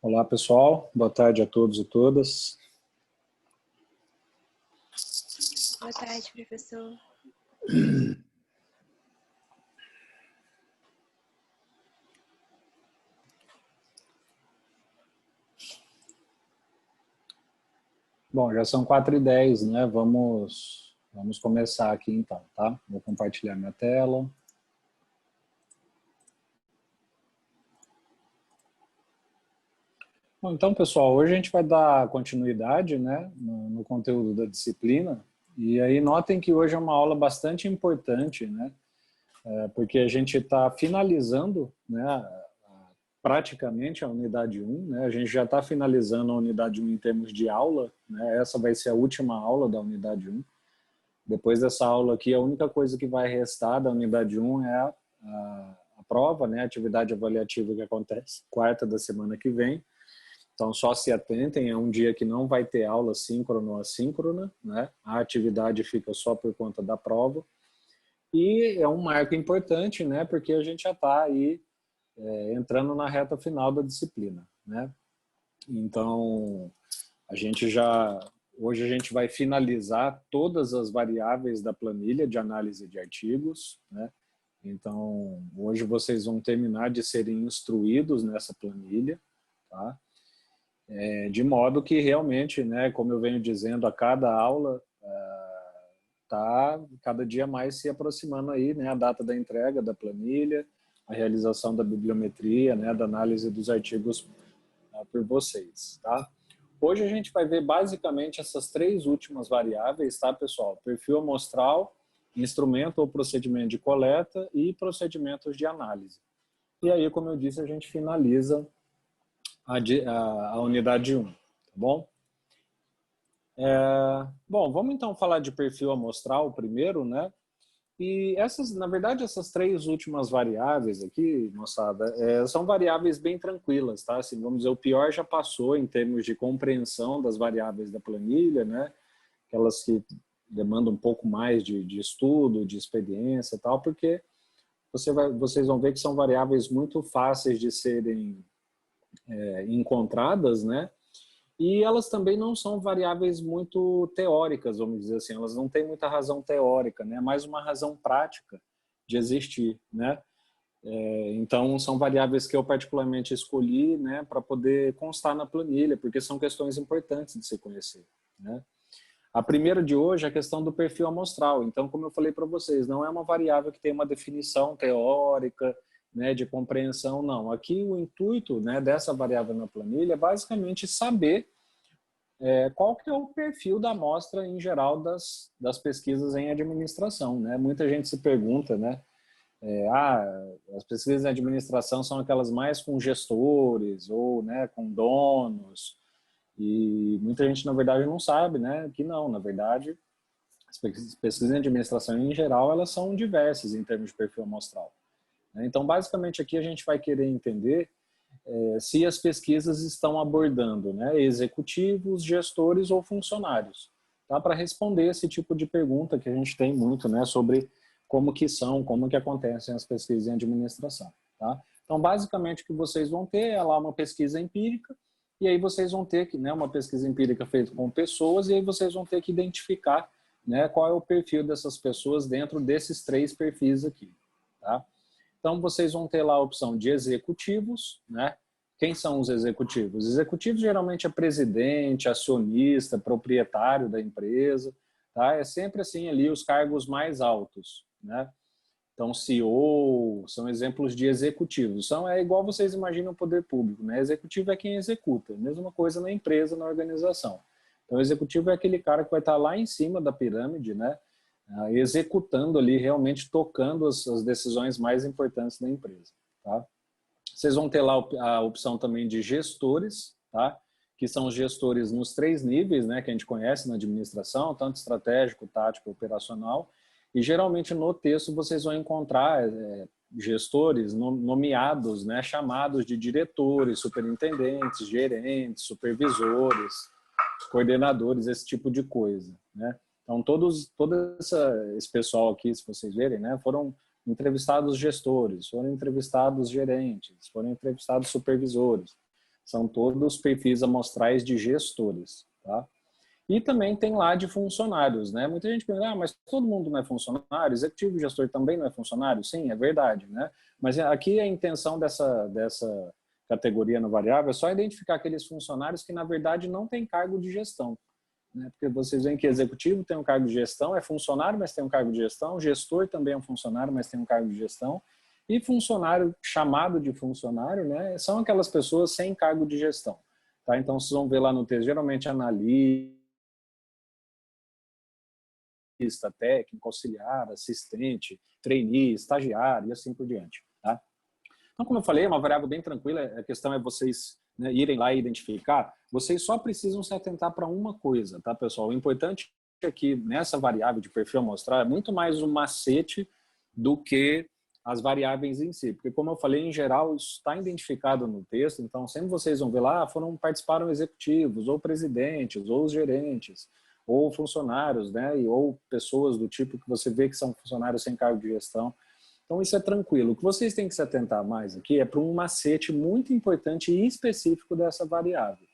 Olá, pessoal. Boa tarde a todos e todas. Boa tarde, professor. Bom, já são 4h10, né? Vamos começar aqui então, tá? Vou compartilhar minha tela. Bom, então, pessoal, hoje a gente vai dar continuidade, né, no conteúdo da disciplina. E aí notem que hoje é uma aula bastante importante, né? Porque a gente está finalizando, né, praticamente a unidade 1, né? A gente já está finalizando a unidade 1 em termos de aula, né? Essa vai ser a última aula da unidade 1. Depois dessa aula aqui, a única coisa que vai restar da unidade 1 é a prova, né? A atividade avaliativa que acontece quarta da semana que vem. Então, só se atentem, é um dia que não vai ter aula síncrona ou assíncrona, né? A atividade fica só por conta da prova. E é um marco importante, né? Porque a gente já está aí entrando na reta final da disciplina, né? Então, hoje a gente vai finalizar todas as variáveis da planilha de análise de artigos, né? Então, hoje vocês vão terminar de serem instruídos nessa planilha, tá? De modo que realmente, né, como eu venho dizendo, a cada aula tá cada dia mais se aproximando aí, né, a data da entrega da planilha, a realização da bibliometria, né, da análise dos artigos por vocês, tá? Hoje a gente vai ver basicamente essas três últimas variáveis, tá, pessoal? Perfil amostral, instrumento ou procedimento de coleta e procedimentos de análise. E aí, como eu disse, a gente finaliza a unidade 1, tá bom? Bom, vamos então falar de perfil amostral primeiro, né? E na verdade, essas três últimas variáveis aqui, moçada, são variáveis bem tranquilas, tá? Assim, vamos dizer, o pior já passou em termos de compreensão das variáveis da planilha, né? Aquelas que demandam um pouco mais de estudo, de experiência e tal, porque vocês vão ver que são variáveis muito fáceis de serem encontradas, né? E elas também não são variáveis muito teóricas, vamos dizer assim, elas não têm muita razão teórica, né? É mais uma razão prática de existir, né? Então, são variáveis que eu particularmente escolhi, né, para poder constar na planilha, porque são questões importantes de se conhecer, né? A primeira de hoje é a questão do perfil amostral. Então, como eu falei para vocês, não é uma variável que tem uma definição teórica, né, de compreensão, não. Aqui o intuito, né, dessa variável na planilha é basicamente saber qual que é o perfil da amostra em geral das pesquisas em administração, né? Muita gente se pergunta, né, as pesquisas em administração são aquelas mais com gestores ou, né, com donos, e muita gente, na verdade, não sabe, né, que não, na verdade, as pesquisas em administração, em geral, elas são diversas em termos de perfil amostral, né? Então, basicamente, aqui a gente vai querer entender se as pesquisas estão abordando, né, executivos, gestores ou funcionários, tá? Para responder esse tipo de pergunta que a gente tem muito, né, sobre como que acontecem as pesquisas em administração, tá? Então, basicamente, o que vocês vão ter é lá uma pesquisa empírica, e aí vocês vão ter que, né, uma pesquisa empírica feita com pessoas, e aí vocês vão ter que identificar, né, qual é o perfil dessas pessoas dentro desses três perfis aqui, tá? Então, vocês vão ter lá a opção de executivos, né? Quem são os executivos? Executivos geralmente é presidente, acionista, proprietário da empresa, tá? É sempre assim ali os cargos mais altos, né? Então, CEO são exemplos de executivos. É igual vocês imaginam o poder público, né? Executivo é quem executa, mesma coisa na empresa, na organização. Então, o executivo é aquele cara que vai estar lá em cima da pirâmide, né? Executando ali, realmente tocando as decisões mais importantes da empresa, tá? Vocês vão ter lá a opção também de gestores, tá? Que são os gestores nos três níveis, né, que a gente conhece na administração, tanto estratégico, tático, operacional. E geralmente no texto vocês vão encontrar gestores nomeados, né, chamados de diretores, superintendentes, gerentes, supervisores, coordenadores, esse tipo de coisa, né? Então todo esse pessoal aqui, se vocês verem, né, foram entrevistados gestores, foram entrevistados gerentes, foram entrevistados supervisores. São todos perfis amostrais de gestores, tá? E também tem lá de funcionários, né? Muita gente pensa, mas todo mundo não é funcionário? Executivo e gestor também não é funcionário? Sim, é verdade, né? Mas aqui a intenção dessa categoria no variável é só identificar aqueles funcionários que, na verdade, não têm cargo de gestão, né? Porque vocês veem que executivo tem um cargo de gestão, é funcionário, mas tem um cargo de gestão, gestor também é um funcionário, mas tem um cargo de gestão, e funcionário, chamado de funcionário, né? São aquelas pessoas sem cargo de gestão, tá? Então, vocês vão ver lá no texto, geralmente analista, técnico, auxiliar, assistente, trainee, estagiário e assim por diante, tá? Então, como eu falei, é uma variável bem tranquila, a questão é vocês, né, irem lá e identificar, vocês só precisam se atentar para uma coisa, tá, pessoal? O importante é que nessa variável de perfil amostral é muito mais um macete do que as variáveis em si, porque como eu falei, em geral, isso está identificado no texto, então sempre vocês vão ver lá, participaram executivos, ou presidentes, ou os gerentes, ou funcionários, né, ou pessoas do tipo que você vê que são funcionários sem cargo de gestão. Então isso é tranquilo. O que vocês têm que se atentar mais aqui é para um macete muito importante e específico dessa variável,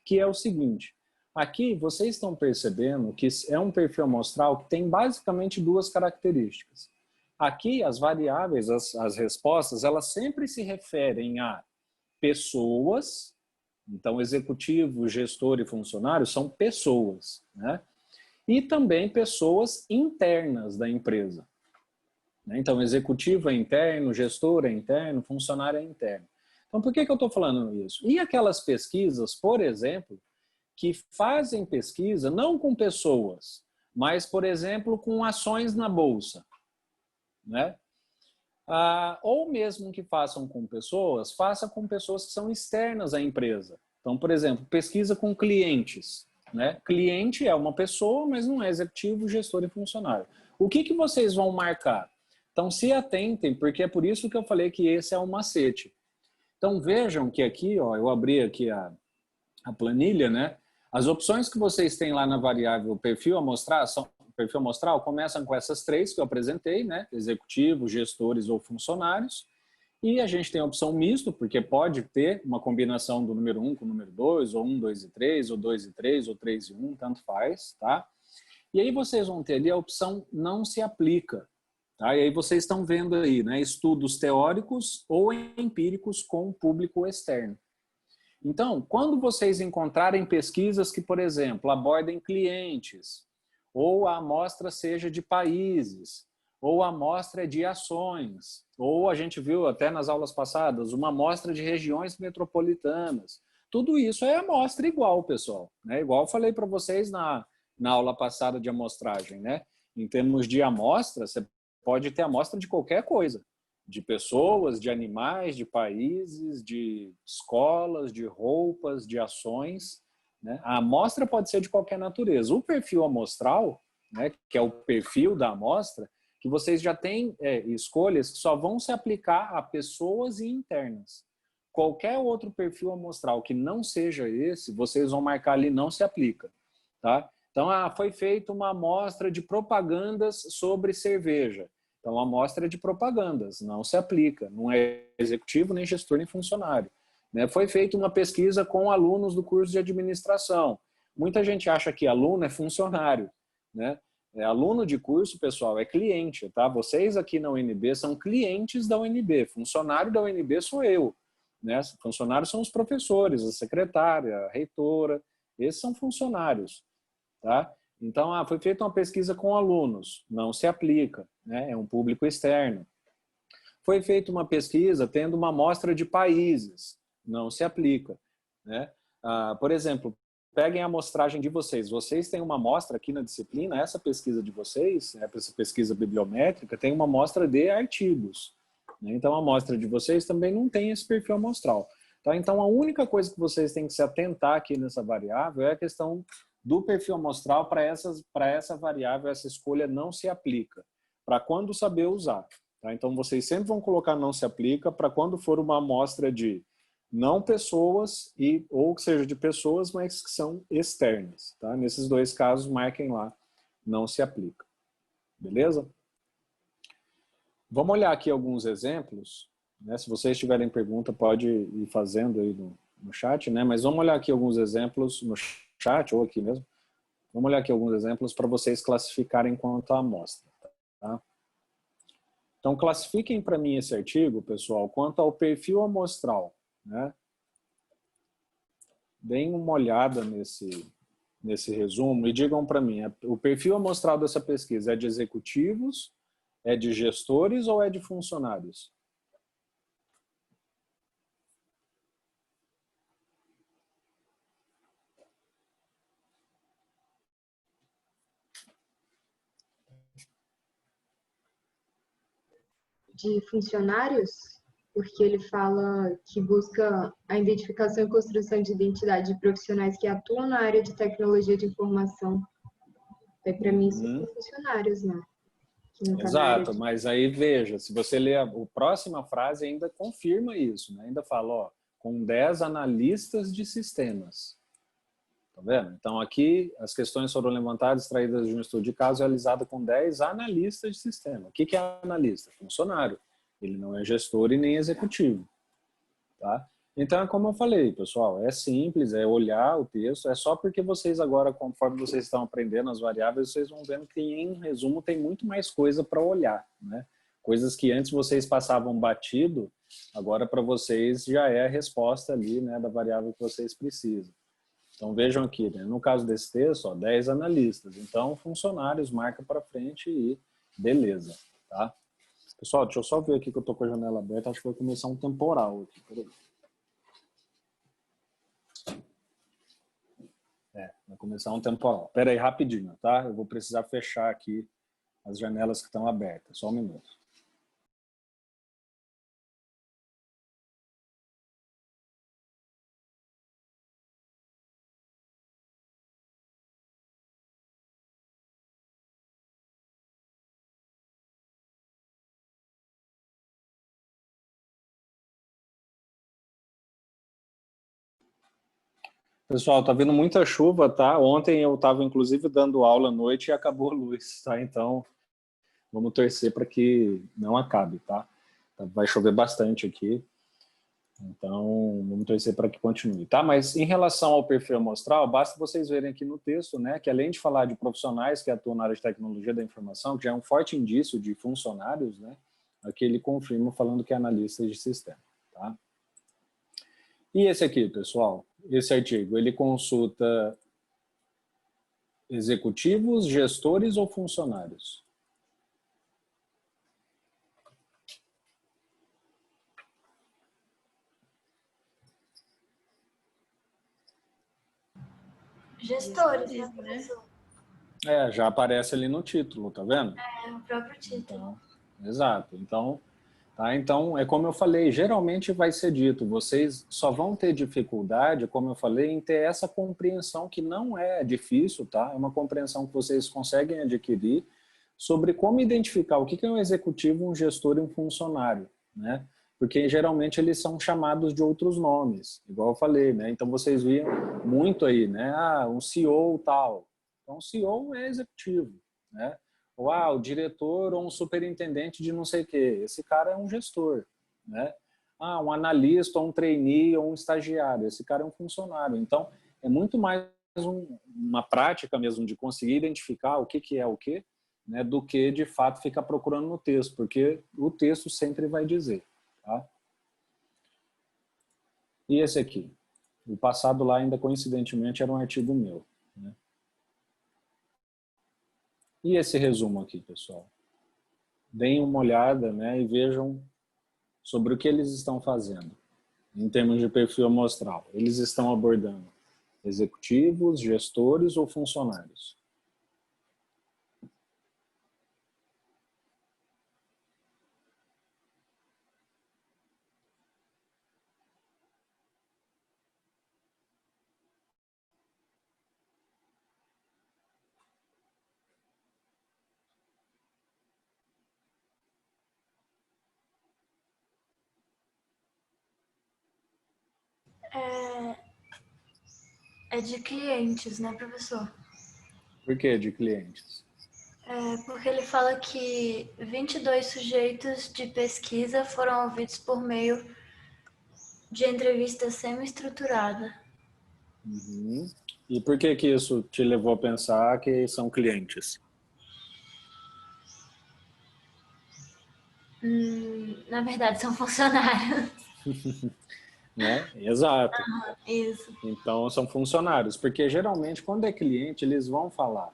que é o seguinte: aqui vocês estão percebendo que é um perfil amostral que tem basicamente duas características. Aqui as variáveis, as respostas, elas sempre se referem a pessoas. Então, executivo, gestor e funcionário são pessoas, né? E também pessoas internas da empresa. Então, executivo é interno, gestor é interno, funcionário é interno. Então, por que eu estou falando isso? E aquelas pesquisas, por exemplo, que fazem pesquisa não com pessoas, mas, por exemplo, com ações na bolsa, né? Ou mesmo que façam com pessoas, faça com pessoas que são externas à empresa. Então, por exemplo, pesquisa com clientes, né? Cliente é uma pessoa, mas não é executivo, gestor e funcionário. O que vocês vão marcar? Então, se atentem, porque é por isso que eu falei que esse é o macete. Então, vejam que aqui, ó, eu abri aqui a planilha, né? As opções que vocês têm lá na variável perfil amostral começam com essas três que eu apresentei, né? Executivo, gestores ou funcionários. E a gente tem a opção misto, porque pode ter uma combinação do número 1 com o número 2, ou 1, 2 e 3, ou 2 e 3, ou 3 e 1, tanto faz, tá? E aí vocês vão ter ali a opção não se aplica, tá? E aí vocês estão vendo aí, né? Estudos teóricos ou empíricos com público externo. Então, quando vocês encontrarem pesquisas que, por exemplo, abordem clientes, ou a amostra seja de países, ou a amostra é de ações, ou a gente viu até nas aulas passadas, uma amostra de regiões metropolitanas, tudo isso é amostra igual, pessoal, né? Igual eu falei para vocês na aula passada de amostragem, né? Em termos de amostra, você pode ter amostra de qualquer coisa, de pessoas, de animais, de países, de escolas, de roupas, de ações, né? A amostra pode ser de qualquer natureza. O perfil amostral, né, que é o perfil da amostra, que vocês já têm escolhas que só vão se aplicar a pessoas e internas. Qualquer outro perfil amostral que não seja esse, vocês vão marcar ali não se aplica, tá? Então, foi feita uma amostra de propagandas sobre cerveja. Então, a amostra é de propagandas, não se aplica, não é executivo, nem gestor, nem funcionário. Né? Foi feita uma pesquisa com alunos do curso de administração. Muita gente acha que aluno é funcionário, né? Aluno de curso, pessoal, é cliente, tá? Vocês aqui na UNB são clientes da UNB, funcionário da UNB sou eu, né? Funcionários são os professores, a secretária, a reitora, esses são funcionários, tá? Então, foi feita uma pesquisa com alunos, não se aplica, né? É um público externo. Foi feita uma pesquisa tendo uma amostra de países, não se aplica, né? Por exemplo, peguem a amostragem de vocês. Vocês têm uma amostra aqui na disciplina, essa pesquisa de vocês, essa pesquisa bibliométrica, tem uma amostra de artigos, né? Então, a amostra de vocês também não tem esse perfil amostral. Tá? Então, a única coisa que vocês têm que se atentar aqui nessa variável é a questão do perfil amostral. Para essa variável, essa escolha não se aplica. Para quando saber usar. Tá? Então, vocês sempre vão colocar não se aplica para quando for uma amostra de não pessoas, ou que seja de pessoas, mas que são externas. Tá? Nesses dois casos, marquem lá, não se aplica. Beleza? Vamos olhar aqui alguns exemplos. Né? Se vocês tiverem pergunta, pode ir fazendo aí no chat, né? Mas vamos olhar aqui alguns exemplos no chat, ou aqui mesmo. Vamos olhar aqui alguns exemplos para vocês classificarem quanto à amostra. Tá? Então, classifiquem para mim esse artigo, pessoal, quanto ao perfil amostral. Né? Deem uma olhada nesse resumo e digam para mim, o perfil amostral dessa pesquisa é de executivos, é de gestores ou é de funcionários? De funcionários, porque ele fala que busca a identificação e construção de identidade de profissionais que atuam na área de tecnologia de informação. Para mim, isso são funcionários, né? Que não tá na área Exato, de... mas aí veja, se você ler a próxima frase ainda confirma isso, né? Ainda fala, ó, com 10 analistas de sistemas. Tá vendo? Então aqui as questões foram levantadas, extraídas de um estudo de caso realizado com 10 analistas de sistema. O que é analista? Funcionário. Ele não é gestor e nem executivo. Tá? Então é como eu falei, pessoal, é simples, é olhar o texto, é só porque vocês agora, conforme vocês estão aprendendo as variáveis, vocês vão vendo que em resumo tem muito mais coisa para olhar, né? Coisas que antes vocês passavam batido, agora para vocês já é a resposta ali, né, da variável que vocês precisam. Então vejam aqui, né? No caso desse texto, ó, 10 analistas. Então funcionários, marca para frente e beleza, tá? Pessoal, deixa eu só ver aqui que eu tô com a janela aberta, acho que vai começar um temporal aqui, peraí. Vai começar um temporal. Peraí, rapidinho, tá? Eu vou precisar fechar aqui as janelas que estão abertas, só um minuto. Pessoal, tá vindo muita chuva, tá? Ontem eu estava inclusive dando aula à noite e acabou a luz, tá? Então, vamos torcer para que não acabe, tá? Vai chover bastante aqui, então vamos torcer para que continue, tá? Mas em relação ao perfil amostral, basta vocês verem aqui no texto, né, que além de falar de profissionais que atuam na área de tecnologia da informação, que já é um forte indício de funcionários, né? Aqui ele confirma falando que é analista de sistema, tá? E esse aqui, pessoal, esse artigo, ele consulta executivos, gestores ou funcionários? Gestores, né, professor? Já aparece ali no título, tá vendo? É, no próprio título. Então, exato. Então, tá? Então, é como eu falei, geralmente vai ser dito, vocês só vão ter dificuldade, como eu falei, em ter essa compreensão que não é difícil, tá? É uma compreensão que vocês conseguem adquirir sobre como identificar o que é um executivo, um gestor e um funcionário, né? Porque geralmente eles são chamados de outros nomes, igual eu falei, né? Então vocês viram muito aí, né? Ah, um CEO tal. Então, CEO é executivo, né? Ou o diretor ou um superintendente de não sei o quê. Esse cara é um gestor, né? Ah, um analista, ou um trainee, ou um estagiário. Esse cara é um funcionário. Então, é muito mais uma prática mesmo de conseguir identificar o que é o quê, né, do que, de fato, ficar procurando no texto, porque o texto sempre vai dizer, tá? E esse aqui? O passado lá, ainda coincidentemente, era um artigo meu, né? E esse resumo aqui, pessoal? Deem uma olhada, né, e vejam sobre o que eles estão fazendo, em termos de perfil amostral. Eles estão abordando executivos, gestores ou funcionários? É de clientes, né, professor? Por que de clientes? É porque ele fala que 22 sujeitos de pesquisa foram ouvidos por meio de entrevista semi-estruturada. Uhum. E por que que isso te levou a pensar que são clientes? Na verdade, são funcionários. Né? Exato. Isso. Então, são funcionários, porque geralmente quando é cliente, eles vão falar,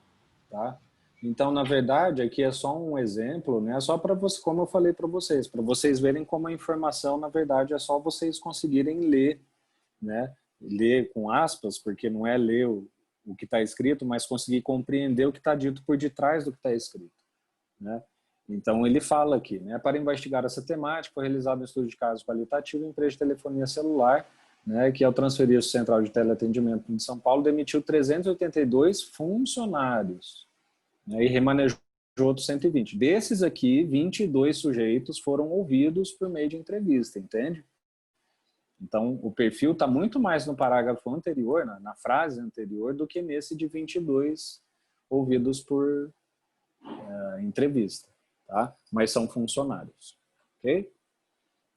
tá? Então, na verdade, aqui é só um exemplo, né? Só para você, como eu falei para vocês verem como a informação, na verdade, é só vocês conseguirem ler, né? Ler com aspas, porque não é ler o que está escrito, mas conseguir compreender o que está dito por detrás do que está escrito, né? Então, ele fala aqui, né? Para investigar essa temática, foi realizado um estudo de caso qualitativo em empresa de telefonia celular, né, que ao transferir o Central de Teleatendimento de São Paulo, demitiu 382 funcionários, né, e remanejou outros 120. Desses aqui, 22 sujeitos foram ouvidos por meio de entrevista, entende? Então, o perfil está muito mais no parágrafo anterior, na frase anterior, do que nesse de 22 ouvidos por entrevista, tá? Mas são funcionários, ok?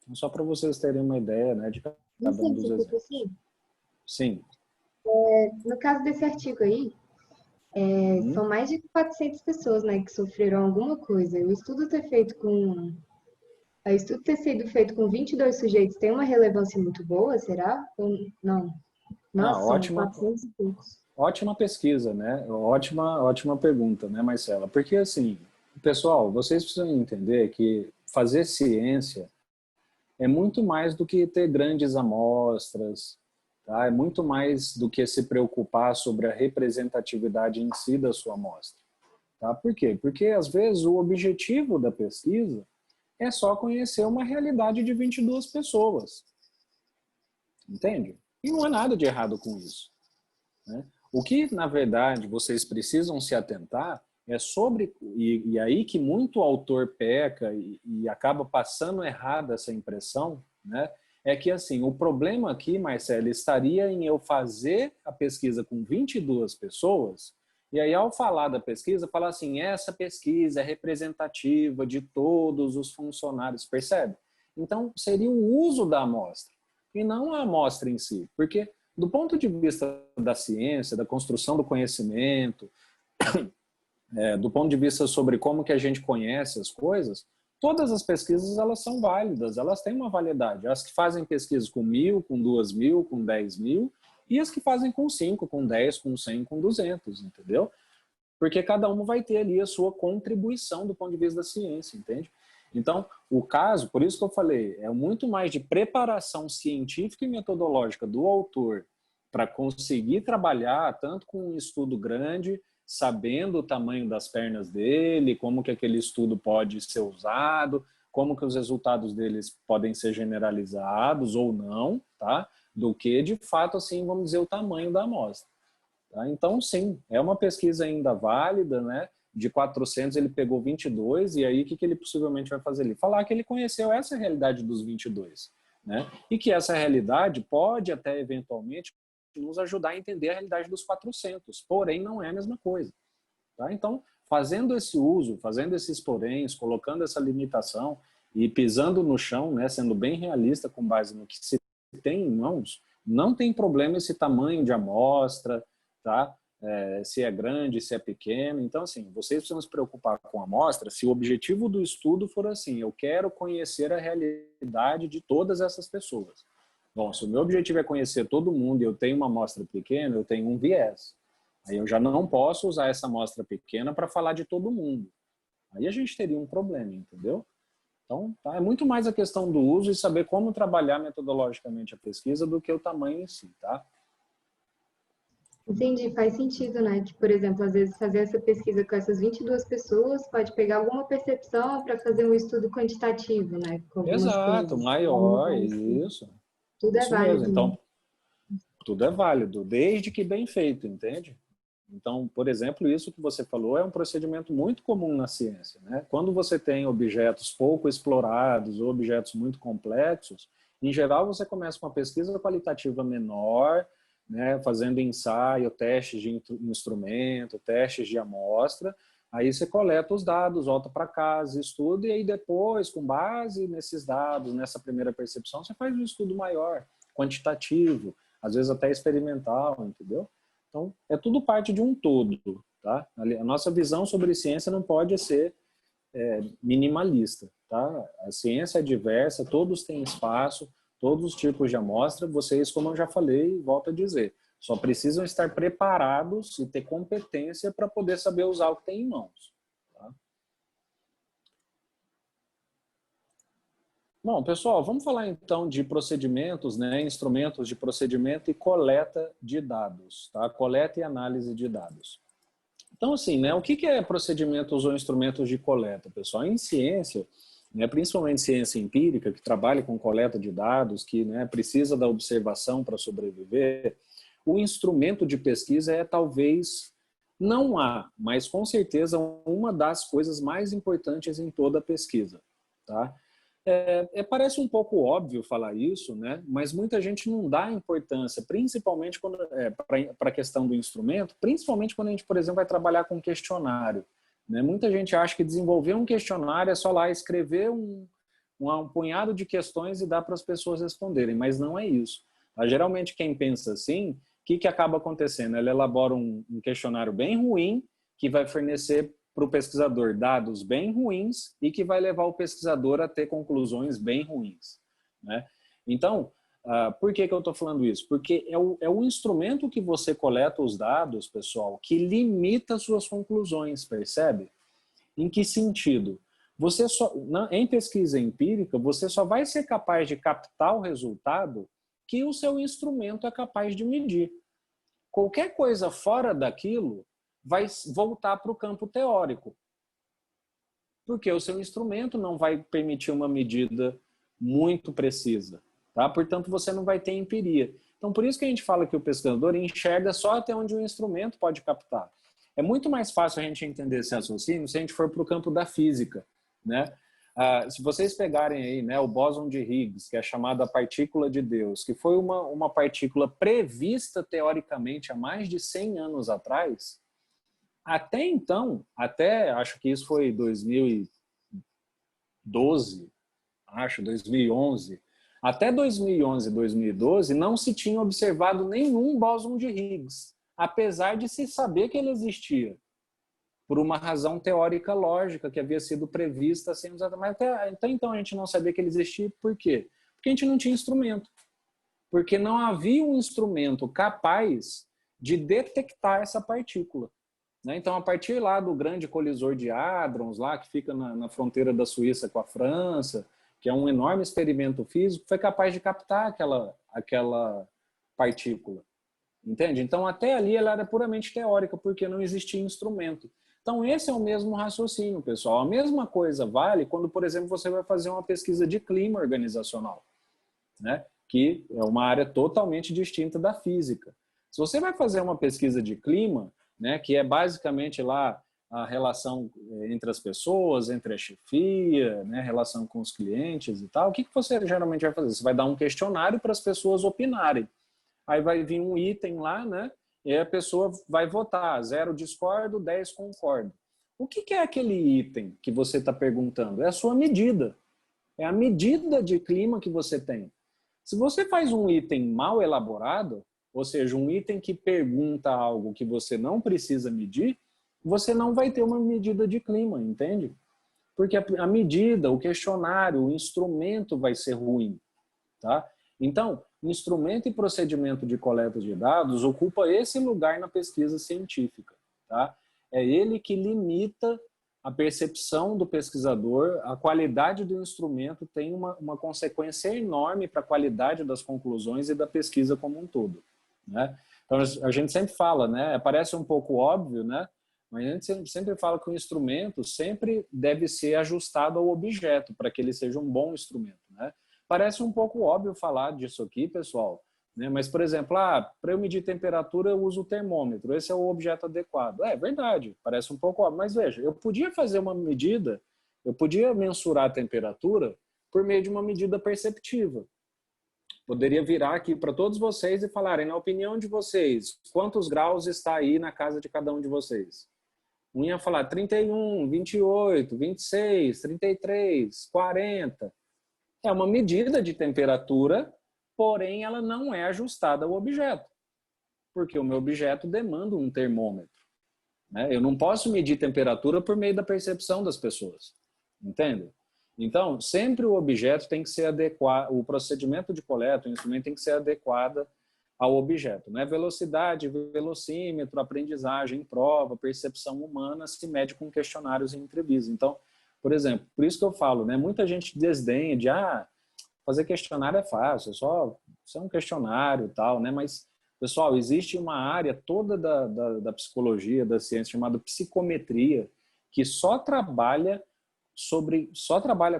Então, só para vocês terem uma ideia, né, de cada um dos exemplos. Sim. No caso desse artigo aí, são mais de 400 pessoas, né, que sofreram alguma coisa. O estudo ter sido feito com 22 sujeitos tem uma relevância muito boa, será? Ou não? Nossa, são 400 e poucos. Ótima pesquisa, né? Ótima pergunta, né, Marcela? Porque, assim, pessoal, vocês precisam entender que fazer ciência é muito mais do que ter grandes amostras, tá? É muito mais do que se preocupar sobre a representatividade em si da sua amostra, tá? Por quê? Porque, às vezes, o objetivo da pesquisa é só conhecer uma realidade de 22 pessoas, entende? E não há nada de errado com isso, né? O que, na verdade, vocês precisam se atentar é sobre, e aí que muito autor peca e acaba passando errada essa impressão, né? É que, assim, o problema aqui, Marcelo, estaria em eu fazer a pesquisa com 22 pessoas, e aí, ao falar da pesquisa, falar assim, essa pesquisa é representativa de todos os funcionários, percebe? Então, seria o uso da amostra, e não a amostra em si, porque do ponto de vista da ciência, da construção do conhecimento, do ponto de vista sobre como que a gente conhece as coisas, todas as pesquisas elas são válidas, elas têm uma validade. As que fazem pesquisas com 1.000, com 2.000, com 10.000, e as que fazem com 5, com 10, com 100, com 200, entendeu? Porque cada uma vai ter ali a sua contribuição do ponto de vista da ciência, entende? Então, o caso, por isso que eu falei, é muito mais de preparação científica e metodológica do autor para conseguir trabalhar tanto com um estudo grande, sabendo o tamanho das pernas dele, como que aquele estudo pode ser usado, como que os resultados deles podem ser generalizados ou não, tá? Do que, de fato, assim, vamos dizer, o tamanho da amostra. Tá? Então, sim, é uma pesquisa ainda válida, né? De 400 ele pegou 22, e aí o que ele possivelmente vai fazer ali? Falar que ele conheceu essa realidade dos 22, né? E que essa realidade pode até eventualmente nos ajudar a entender a realidade dos 400, porém não é a mesma coisa. Tá? Então, fazendo esse uso, fazendo esses poréns, colocando essa limitação e pisando no chão, né? Sendo bem realista com base no que se tem em mãos, não tem problema esse tamanho de amostra, tá? Se é grande, se é pequeno. Então, assim, vocês precisam se preocupar com a amostra se o objetivo do estudo for assim, eu quero conhecer a realidade de todas essas pessoas. Bom, se o meu objetivo é conhecer todo mundo e eu tenho uma amostra pequena, eu tenho um viés. Aí eu já não posso usar essa amostra pequena para falar de todo mundo. Aí a gente teria um problema, entendeu? Então, tá? É muito mais a questão do uso e saber como trabalhar metodologicamente a pesquisa do que o tamanho em si, tá? Entendi, faz sentido, né? Que, por exemplo, às vezes fazer essa pesquisa com essas 22 pessoas pode pegar alguma percepção para fazer um estudo quantitativo, né? Com algumas Exato, coisas. maior, isso. Tudo é Isso mesmo. válido, né? Então, tudo é válido, desde que bem feito, entende? Então, por exemplo, isso que você falou é um procedimento muito comum na ciência, né? Quando você tem objetos pouco explorados ou objetos muito complexos, em geral você começa com uma pesquisa qualitativa menor, né? Fazendo ensaio, testes de instrumento, testes de amostra, Aí você coleta os dados, volta para casa, estuda, e aí depois, com base nesses dados, nessa primeira percepção, você faz um estudo maior, quantitativo, às vezes até experimental, entendeu? Então, é tudo parte de um todo, tá? A nossa visão sobre ciência não pode ser minimalista, tá? A ciência é diversa, todos têm espaço, todos os tipos de amostra, vocês, como eu já falei, volto a dizer, só precisam estar preparados e ter competência para poder saber usar o que tem em mãos. Tá? Bom, pessoal, vamos falar então de procedimentos, né, instrumentos de procedimento e coleta de dados, tá? Coleta e análise de dados. Então, assim, né, o que é procedimentos ou instrumentos de coleta, pessoal? Em ciência, né, principalmente ciência empírica, que trabalha com coleta de dados, que, né, precisa da observação para sobreviver, o instrumento de pesquisa é talvez, não há, mas com certeza uma das coisas mais importantes em toda a pesquisa. Tá? Parece um pouco óbvio falar isso, né? Mas muita gente não dá importância, principalmente para a questão do instrumento, principalmente quando a gente, por exemplo, vai trabalhar com questionário. Né? Muita gente acha que desenvolver um questionário é só lá escrever um punhado de questões e dar para as pessoas responderem, mas não é isso. Geralmente quem pensa assim, o que acaba acontecendo? Ela elabora um questionário bem ruim, que vai fornecer para o pesquisador dados bem ruins e que vai levar o pesquisador a ter conclusões bem ruins. Né? Então, por que eu estou falando isso? Porque é o instrumento que você coleta os dados, pessoal, que limita suas conclusões, percebe? Em que sentido? Em pesquisa empírica, você só vai ser capaz de captar o resultado que o seu instrumento é capaz de medir. Qualquer coisa fora daquilo vai voltar para o campo teórico. Porque o seu instrumento não vai permitir uma medida muito precisa. Tá? Portanto, você não vai ter empiria. Então, por isso que a gente fala que o pesquisador enxerga só até onde o instrumento pode captar. É muito mais fácil a gente entender esse raciocínio se a gente for para o campo da física. Né? Se vocês pegarem aí, né, o bóson de Higgs, que é chamada partícula de Deus, que foi uma partícula prevista teoricamente há mais de 100 anos atrás, até então, acho que isso foi 2012, 2011, até 2011, 2012, não se tinha observado nenhum bóson de Higgs, apesar de se saber que ele existia, por uma razão teórica lógica que havia sido prevista há 100 anos atrás. Mas até então a gente não sabia que ele existia, por quê? Porque a gente não tinha instrumento. Porque não havia um instrumento capaz de detectar essa partícula. Então, a partir lá do grande colisor de Hadrons, lá, que fica na fronteira da Suíça com a França, que é um enorme experimento físico, foi capaz de captar aquela partícula. Entende? Então, até ali ela era puramente teórica, porque não existia instrumento. Então, esse é o mesmo raciocínio, pessoal. A mesma coisa vale quando, por exemplo, você vai fazer uma pesquisa de clima organizacional, né? Que é uma área totalmente distinta da física. Se você vai fazer uma pesquisa de clima, né, que é basicamente lá a relação entre as pessoas, entre a chefia, né, relação com os clientes e tal, o que você geralmente vai fazer? Você vai dar um questionário para as pessoas opinarem. Aí vai vir um item lá, né, e aí a pessoa vai votar, 0 discordo, 10 concordo. O que é aquele item que você está perguntando? É a sua medida. É a medida de clima que você tem. Se você faz um item mal elaborado, ou seja, um item que pergunta algo que você não precisa medir, você não vai ter uma medida de clima, entende? Porque a medida, o questionário, o instrumento vai ser ruim. Tá? Então, instrumento e procedimento de coleta de dados ocupa esse lugar na pesquisa científica. Tá? É ele que limita a percepção do pesquisador, a qualidade do instrumento tem uma consequência enorme para a qualidade das conclusões e da pesquisa como um todo. Né? Então, a gente sempre fala, né? Parece um pouco óbvio, né? Mas a gente sempre fala que o instrumento sempre deve ser ajustado ao objeto para que ele seja um bom instrumento. Né? Parece um pouco óbvio falar disso aqui, pessoal, né? Mas, por exemplo, para eu medir temperatura eu uso o termômetro, esse é o objeto adequado. É verdade, parece um pouco óbvio, mas veja, eu podia fazer uma medida, eu podia mensurar a temperatura por meio de uma medida perceptiva. Poderia virar aqui para todos vocês e falarem, na opinião de vocês, quantos graus está aí na casa de cada um de vocês? Um ia falar 31, 28, 26, 33, 40. É uma medida de temperatura, porém ela não é ajustada ao objeto, porque o meu objeto demanda um termômetro, né? Eu não posso medir temperatura por meio da percepção das pessoas, entende? Então, sempre o objeto tem que ser adequado, o procedimento de coleta, o instrumento tem que ser adequado ao objeto, né? Velocidade, velocímetro, aprendizagem, prova, percepção humana se mede com questionários e entrevistas. Então, por exemplo, por isso que eu falo, né? Muita gente desdenha de fazer questionário é fácil, é só um questionário e tal, né? Mas, pessoal, existe uma área toda da psicologia, da ciência, chamada psicometria, que só trabalha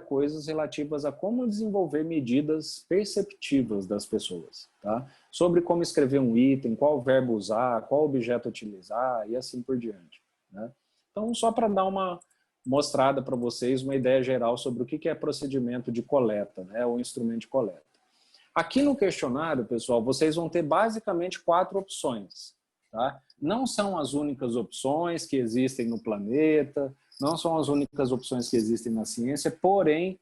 coisas relativas a como desenvolver medidas perceptivas das pessoas, tá? Sobre como escrever um item, qual verbo usar, qual objeto utilizar e assim por diante, né? Então, só para dar uma mostrada para vocês uma ideia geral sobre o que é procedimento de coleta, né, ou instrumento de coleta. Aqui no questionário, pessoal, vocês vão ter basicamente 4 opções, tá? Não são as únicas opções que existem no planeta, não são as únicas opções que existem na ciência, porém,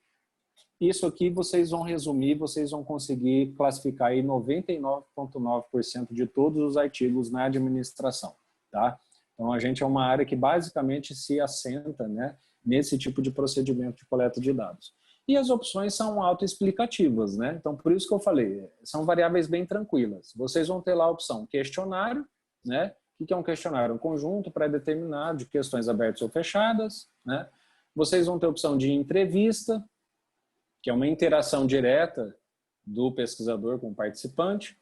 isso aqui vocês vão resumir, vocês vão conseguir classificar aí 99,9% de todos os artigos na administração, tá? Então, a gente é uma área que basicamente se assenta, né, nesse tipo de procedimento de coleta de dados. E as opções são autoexplicativas, né? Então, por isso que eu falei, são variáveis bem tranquilas. Vocês vão ter lá a opção questionário, né? O que é um questionário? Um conjunto pré-determinado de questões abertas ou fechadas, né? Vocês vão ter a opção de entrevista, que é uma interação direta do pesquisador com o participante.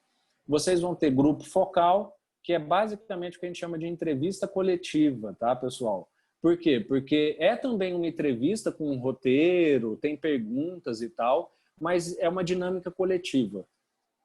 Vocês vão ter grupo focal, que é basicamente o que a gente chama de entrevista coletiva, tá, pessoal? Por quê? Porque é também uma entrevista com um roteiro, tem perguntas e tal, mas é uma dinâmica coletiva,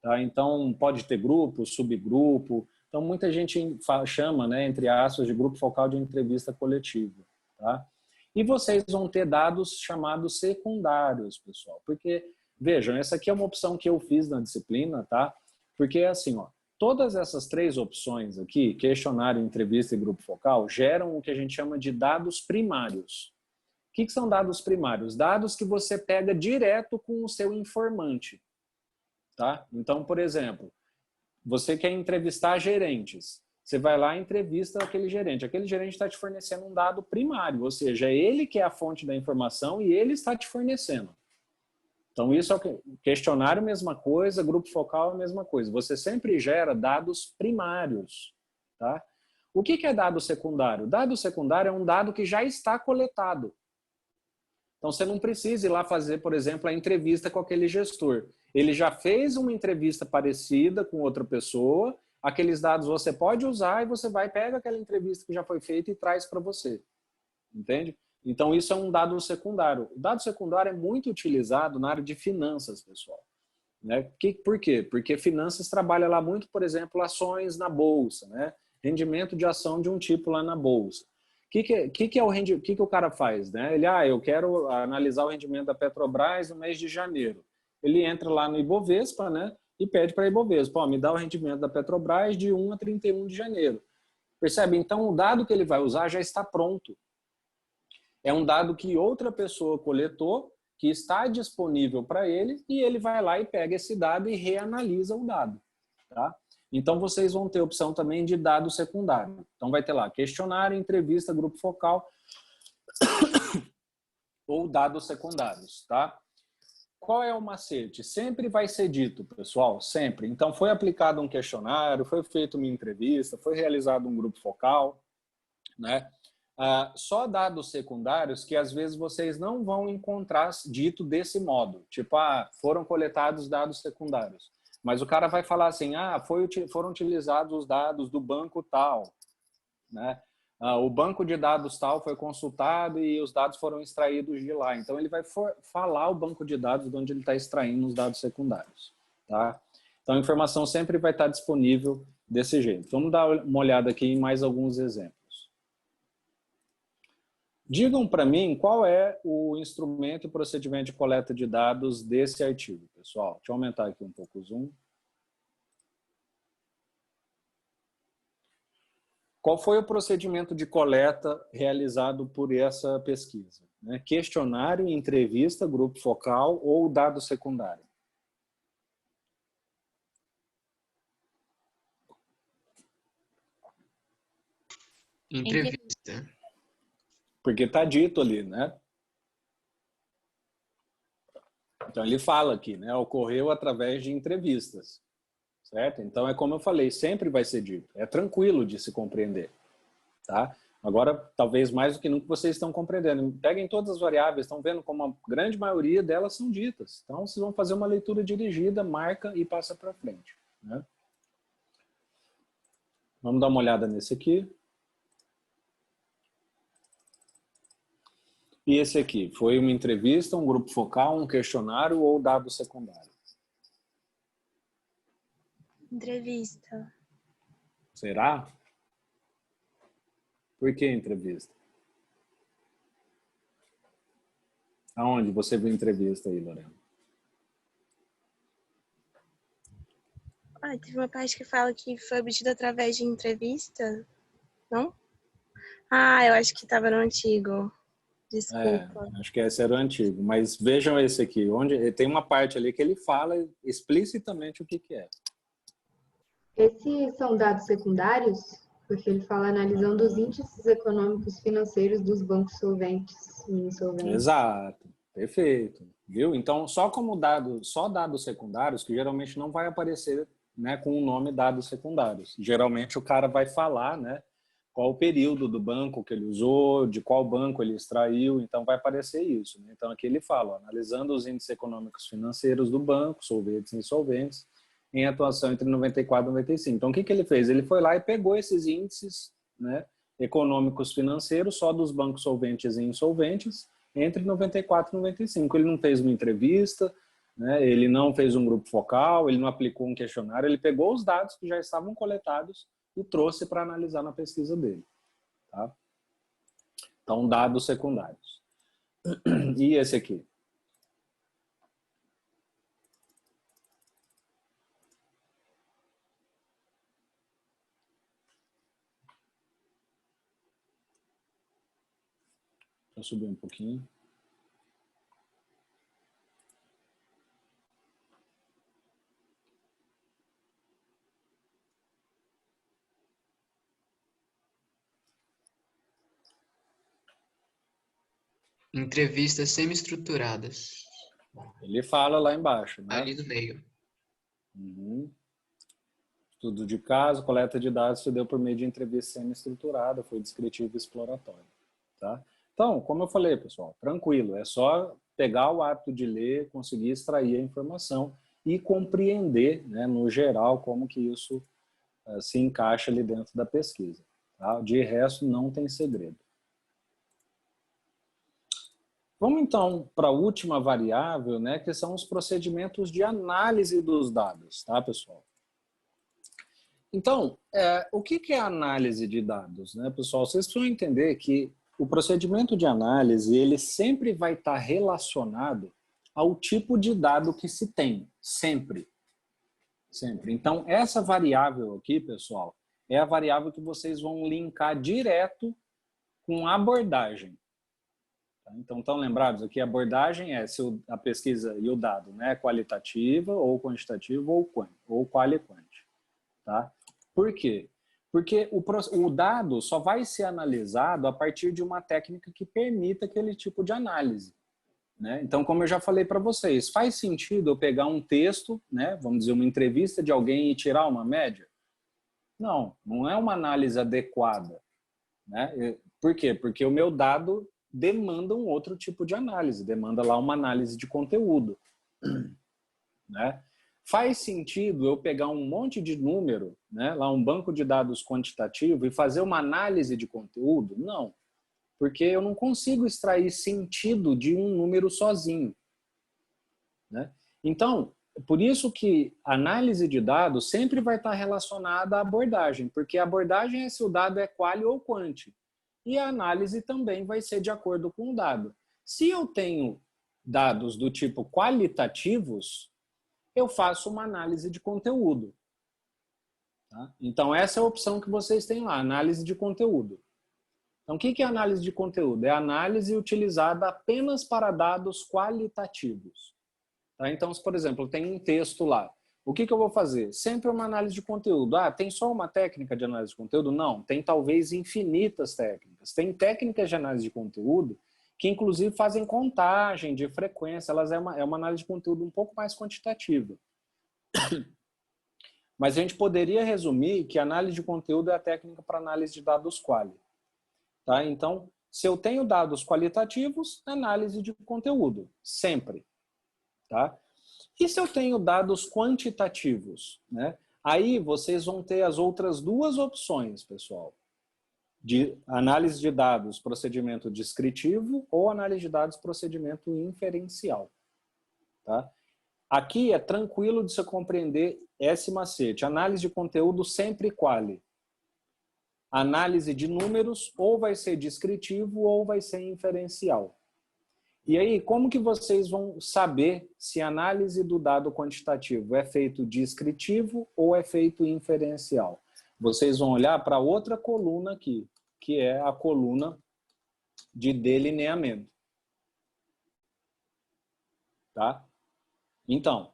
tá? Então, pode ter grupo, subgrupo. Então, muita gente chama, né, entre aspas, de grupo focal de entrevista coletiva, tá? E vocês vão ter dados chamados secundários, pessoal. Porque, vejam, essa aqui é uma opção que eu fiz na disciplina, tá? Porque é assim, ó, todas essas 3 opções aqui, questionário, entrevista e grupo focal, geram o que a gente chama de dados primários. O que são dados primários? Dados que você pega direto com o seu informante, tá? Então, por exemplo, você quer entrevistar gerentes. Você vai lá e entrevista aquele gerente. Aquele gerente está te fornecendo um dado primário, ou seja, é ele que é a fonte da informação e ele está te fornecendo. Então, isso é o questionário, mesma coisa, grupo focal, a mesma coisa. Você sempre gera dados primários, tá? O que é dado secundário? Dado secundário é um dado que já está coletado. Então, você não precisa ir lá fazer, por exemplo, a entrevista com aquele gestor. Ele já fez uma entrevista parecida com outra pessoa, aqueles dados você pode usar e você vai, pega aquela entrevista que já foi feita e traz para você. Entende? Então, isso é um dado secundário. O dado secundário é muito utilizado na área de finanças, pessoal. Né? Por quê? Porque finanças trabalha lá muito, por exemplo, ações na bolsa, né? Rendimento de ação de um tipo lá na bolsa. O que o cara faz? Né? Ele, eu quero analisar o rendimento da Petrobras no mês de janeiro. Ele entra lá no Ibovespa, né? E pede para a Ibovespa, me dá o rendimento da Petrobras de 1 a 31 de janeiro. Percebe? Então, o dado que ele vai usar já está pronto. É um dado que outra pessoa coletou, que está disponível para ele, e ele vai lá e pega esse dado e reanalisa o dado. Tá? Então, vocês vão ter opção também de dado secundário. Então, vai ter lá questionário, entrevista, grupo focal ou dados secundários. Tá? Qual é o macete? Sempre vai ser dito, pessoal, sempre. Então, foi aplicado um questionário, foi feita uma entrevista, foi realizado um grupo focal, né? Só dados secundários que às vezes vocês não vão encontrar dito desse modo. Tipo, foram coletados dados secundários. Mas o cara vai falar assim, foram utilizados os dados do banco tal, né? O banco de dados tal foi consultado e os dados foram extraídos de lá. Então, ele vai falar o banco de dados de onde ele está extraindo os dados secundários. Tá? Então, a informação sempre vai estar disponível desse jeito. Vamos dar uma olhada aqui em mais alguns exemplos. Digam para mim qual é o instrumento e procedimento de coleta de dados desse artigo, pessoal. Deixa eu aumentar aqui um pouco o zoom. Qual foi o procedimento de coleta realizado por essa pesquisa? Né? Questionário, entrevista, grupo focal ou dado secundário? Entrevista. Porque está dito ali, né? Então ele fala aqui, né? Ocorreu através de entrevistas, certo? Então é como eu falei, sempre vai ser dito. É tranquilo de se compreender, tá? Agora, talvez mais do que nunca vocês estão compreendendo. Peguem todas as variáveis, estão vendo como a grande maioria delas são ditas. Então vocês vão fazer uma leitura dirigida, marca e passa para frente, né? Vamos dar uma olhada nesse aqui. E esse aqui, foi uma entrevista, um grupo focal, um questionário ou dado secundário? Entrevista. Será? Por que entrevista? Aonde você viu entrevista aí, Lorena? Ah, teve uma parte que fala que foi obtida através de entrevista, não? Ah, eu acho que estava no antigo. Desculpa. Acho que esse era o antigo. Mas vejam esse aqui, onde tem uma parte ali que ele fala explicitamente o que é. Esses são dados secundários, porque ele fala analisando os índices econômicos financeiros dos bancos solventes e insolventes. Exato, perfeito. Viu? Então, só como só dados secundários, que geralmente não vai aparecer, né, com o nome dados secundários. Geralmente o cara vai falar, né, qual o período do banco que ele usou, de qual banco ele extraiu, então vai aparecer isso, né? Então aqui ele fala, ó, analisando os índices econômicos financeiros do banco, solventes e insolventes, em atuação entre 94 e 95. Então o que ele fez? Ele foi lá e pegou esses índices, né, econômicos financeiros só dos bancos solventes e insolventes entre 94 e 95. Ele não fez uma entrevista, né, ele não fez um grupo focal, ele não aplicou um questionário, ele pegou os dados que já estavam coletados e trouxe para analisar na pesquisa dele. Tá? Então, dados secundários. E esse aqui? Deixa eu subir um pouquinho. Entrevistas semi-estruturadas. Ele fala lá embaixo, né? Ali no meio. Uhum. Estudo de caso, coleta de dados se deu por meio de entrevista semi-estruturada, foi descritivo e exploratório. Tá? Então, como eu falei, pessoal, tranquilo, é só pegar o hábito de ler, conseguir extrair a informação e compreender, né, no geral, como que isso se encaixa ali dentro da pesquisa. Tá? De resto, não tem segredo. Vamos então para a última variável, né, que são os procedimentos de análise dos dados, tá, pessoal? Então, o que é análise de dados, né, pessoal? Vocês precisam entender que o procedimento de análise, ele sempre vai estar relacionado ao tipo de dado que se tem, sempre. Sempre. Então, essa variável aqui, pessoal, é a variável que vocês vão linkar direto com a abordagem. Então, estão lembrados aqui, a abordagem é se a pesquisa e o dado, né, é qualitativa ou quantitativa ou qual e quant. Tá? Por quê? Porque o dado só vai ser analisado a partir de uma técnica que permita aquele tipo de análise. Né? Então, como eu já falei para vocês, faz sentido eu pegar um texto, né, vamos dizer, uma entrevista de alguém e tirar uma média? Não, não é uma análise adequada. Né? Por quê? Porque o meu dado demanda um outro tipo de análise, demanda lá uma análise de conteúdo. Né? Faz sentido eu pegar um monte de número, né, lá um banco de dados quantitativo e fazer uma análise de conteúdo? Não, porque eu não consigo extrair sentido de um número sozinho. Né? Então, por isso que a análise de dados sempre vai estar relacionada à abordagem, porque a abordagem é se o dado é quali ou quant. E a análise também vai ser de acordo com o dado. Se eu tenho dados do tipo qualitativos, eu faço uma análise de conteúdo. Tá? Então, essa é a opção que vocês têm lá, análise de conteúdo. Então, o que é análise de conteúdo? É análise utilizada apenas para dados qualitativos. Tá? Então, se, por exemplo, tem um texto lá, o que eu vou fazer? Sempre uma análise de conteúdo. Ah, tem só uma técnica de análise de conteúdo? Não, tem talvez infinitas técnicas. Tem técnicas de análise de conteúdo que, inclusive, fazem contagem de frequência. Elas é uma análise de conteúdo um pouco mais quantitativa. Mas a gente poderia resumir que a análise de conteúdo é a técnica para análise de dados quali. Tá? Então, se eu tenho dados qualitativos, análise de conteúdo, sempre. Tá? E se eu tenho dados quantitativos? Né? Aí vocês vão ter as outras duas opções, pessoal. De análise de dados, procedimento descritivo, ou análise de dados, procedimento inferencial. Tá? Aqui é tranquilo de você compreender esse macete. Análise de conteúdo sempre quali. Análise de números ou vai ser descritivo ou vai ser inferencial. E aí, como que vocês vão saber se a análise do dado quantitativo é feito descritivo ou é feito inferencial? Vocês vão olhar para outra coluna aqui, que é a coluna de delineamento. Tá? Então,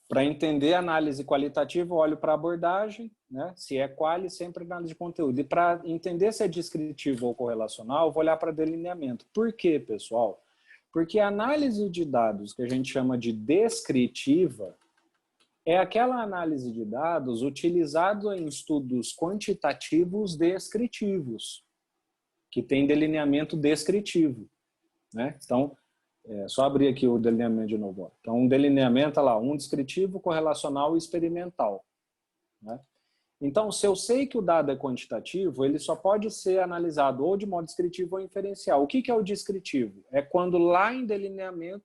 para entender a análise qualitativa, eu olho para a abordagem, né? Se é quali, sempre análise de conteúdo. E para entender se é descritivo ou correlacional, eu vou olhar para delineamento. Por quê, pessoal? Porque a análise de dados que a gente chama de descritiva é aquela análise de dados utilizada em estudos quantitativos descritivos, que tem delineamento descritivo. Né? Então, só abrir aqui o delineamento de novo. Ó. Então, um delineamento, olha lá, um descritivo, correlacional e experimental. Né? Então, se eu sei que o dado é quantitativo, ele só pode ser analisado ou de modo descritivo ou inferencial. O que é o descritivo? É quando lá em delineamento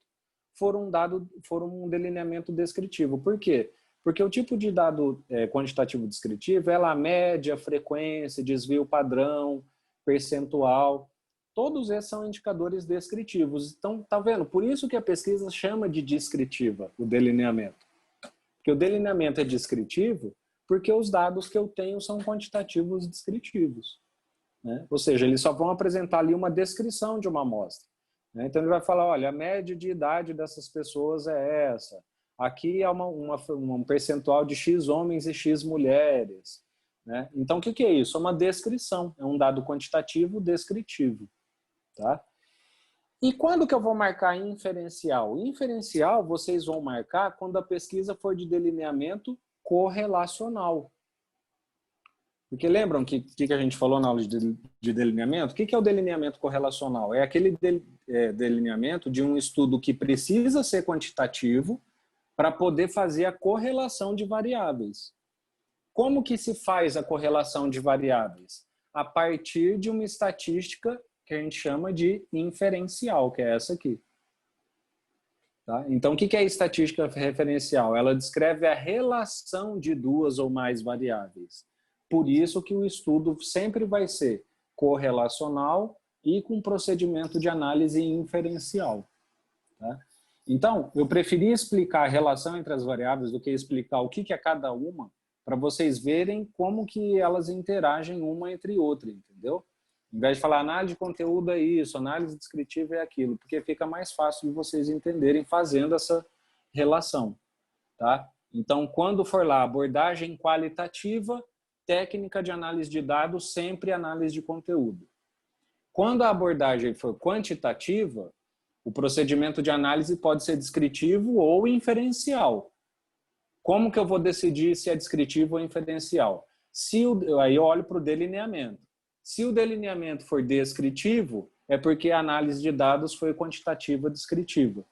for um delineamento descritivo. Por quê? Porque o tipo de dado quantitativo descritivo é a média, frequência, desvio padrão, percentual. Todos esses são indicadores descritivos. Então, tá vendo? Por isso que a pesquisa chama de descritiva o delineamento. Porque o delineamento é descritivo porque os dados que eu tenho são quantitativos descritivos. Né? Ou seja, eles só vão apresentar ali uma descrição de uma amostra. Né? Então, ele vai falar, olha, a média de idade dessas pessoas é essa. Aqui é um percentual de X homens e X mulheres. Né? Então, o que é isso? É uma descrição. É um dado quantitativo descritivo. Tá? E quando que eu vou marcar inferencial? Inferencial vocês vão marcar quando a pesquisa for de delineamento correlacional. Porque lembram que a gente falou na aula de delineamento? O que é o delineamento correlacional? É aquele delineamento de um estudo que precisa ser quantitativo para poder fazer a correlação de variáveis. Como que se faz a correlação de variáveis? A partir de uma estatística que a gente chama de inferencial, que é essa aqui. Tá? Então, o que é estatística referencial? Ela descreve a relação de duas ou mais variáveis. Por isso que o estudo sempre vai ser correlacional e com procedimento de análise inferencial. Tá? Então, eu preferi explicar a relação entre as variáveis do que explicar o que é cada uma, para vocês verem como que elas interagem uma entre outra, entendeu? Em vez de falar análise de conteúdo é isso, análise descritiva é aquilo, porque fica mais fácil de vocês entenderem fazendo essa relação. Tá? Então, quando for lá abordagem qualitativa, técnica de análise de dados, sempre análise de conteúdo. Quando a abordagem for quantitativa, o procedimento de análise pode ser descritivo ou inferencial. Como que eu vou decidir se é descritivo ou inferencial? Aí eu olho para o delineamento. Se o delineamento for descritivo, é porque a análise de dados foi quantitativa descritiva.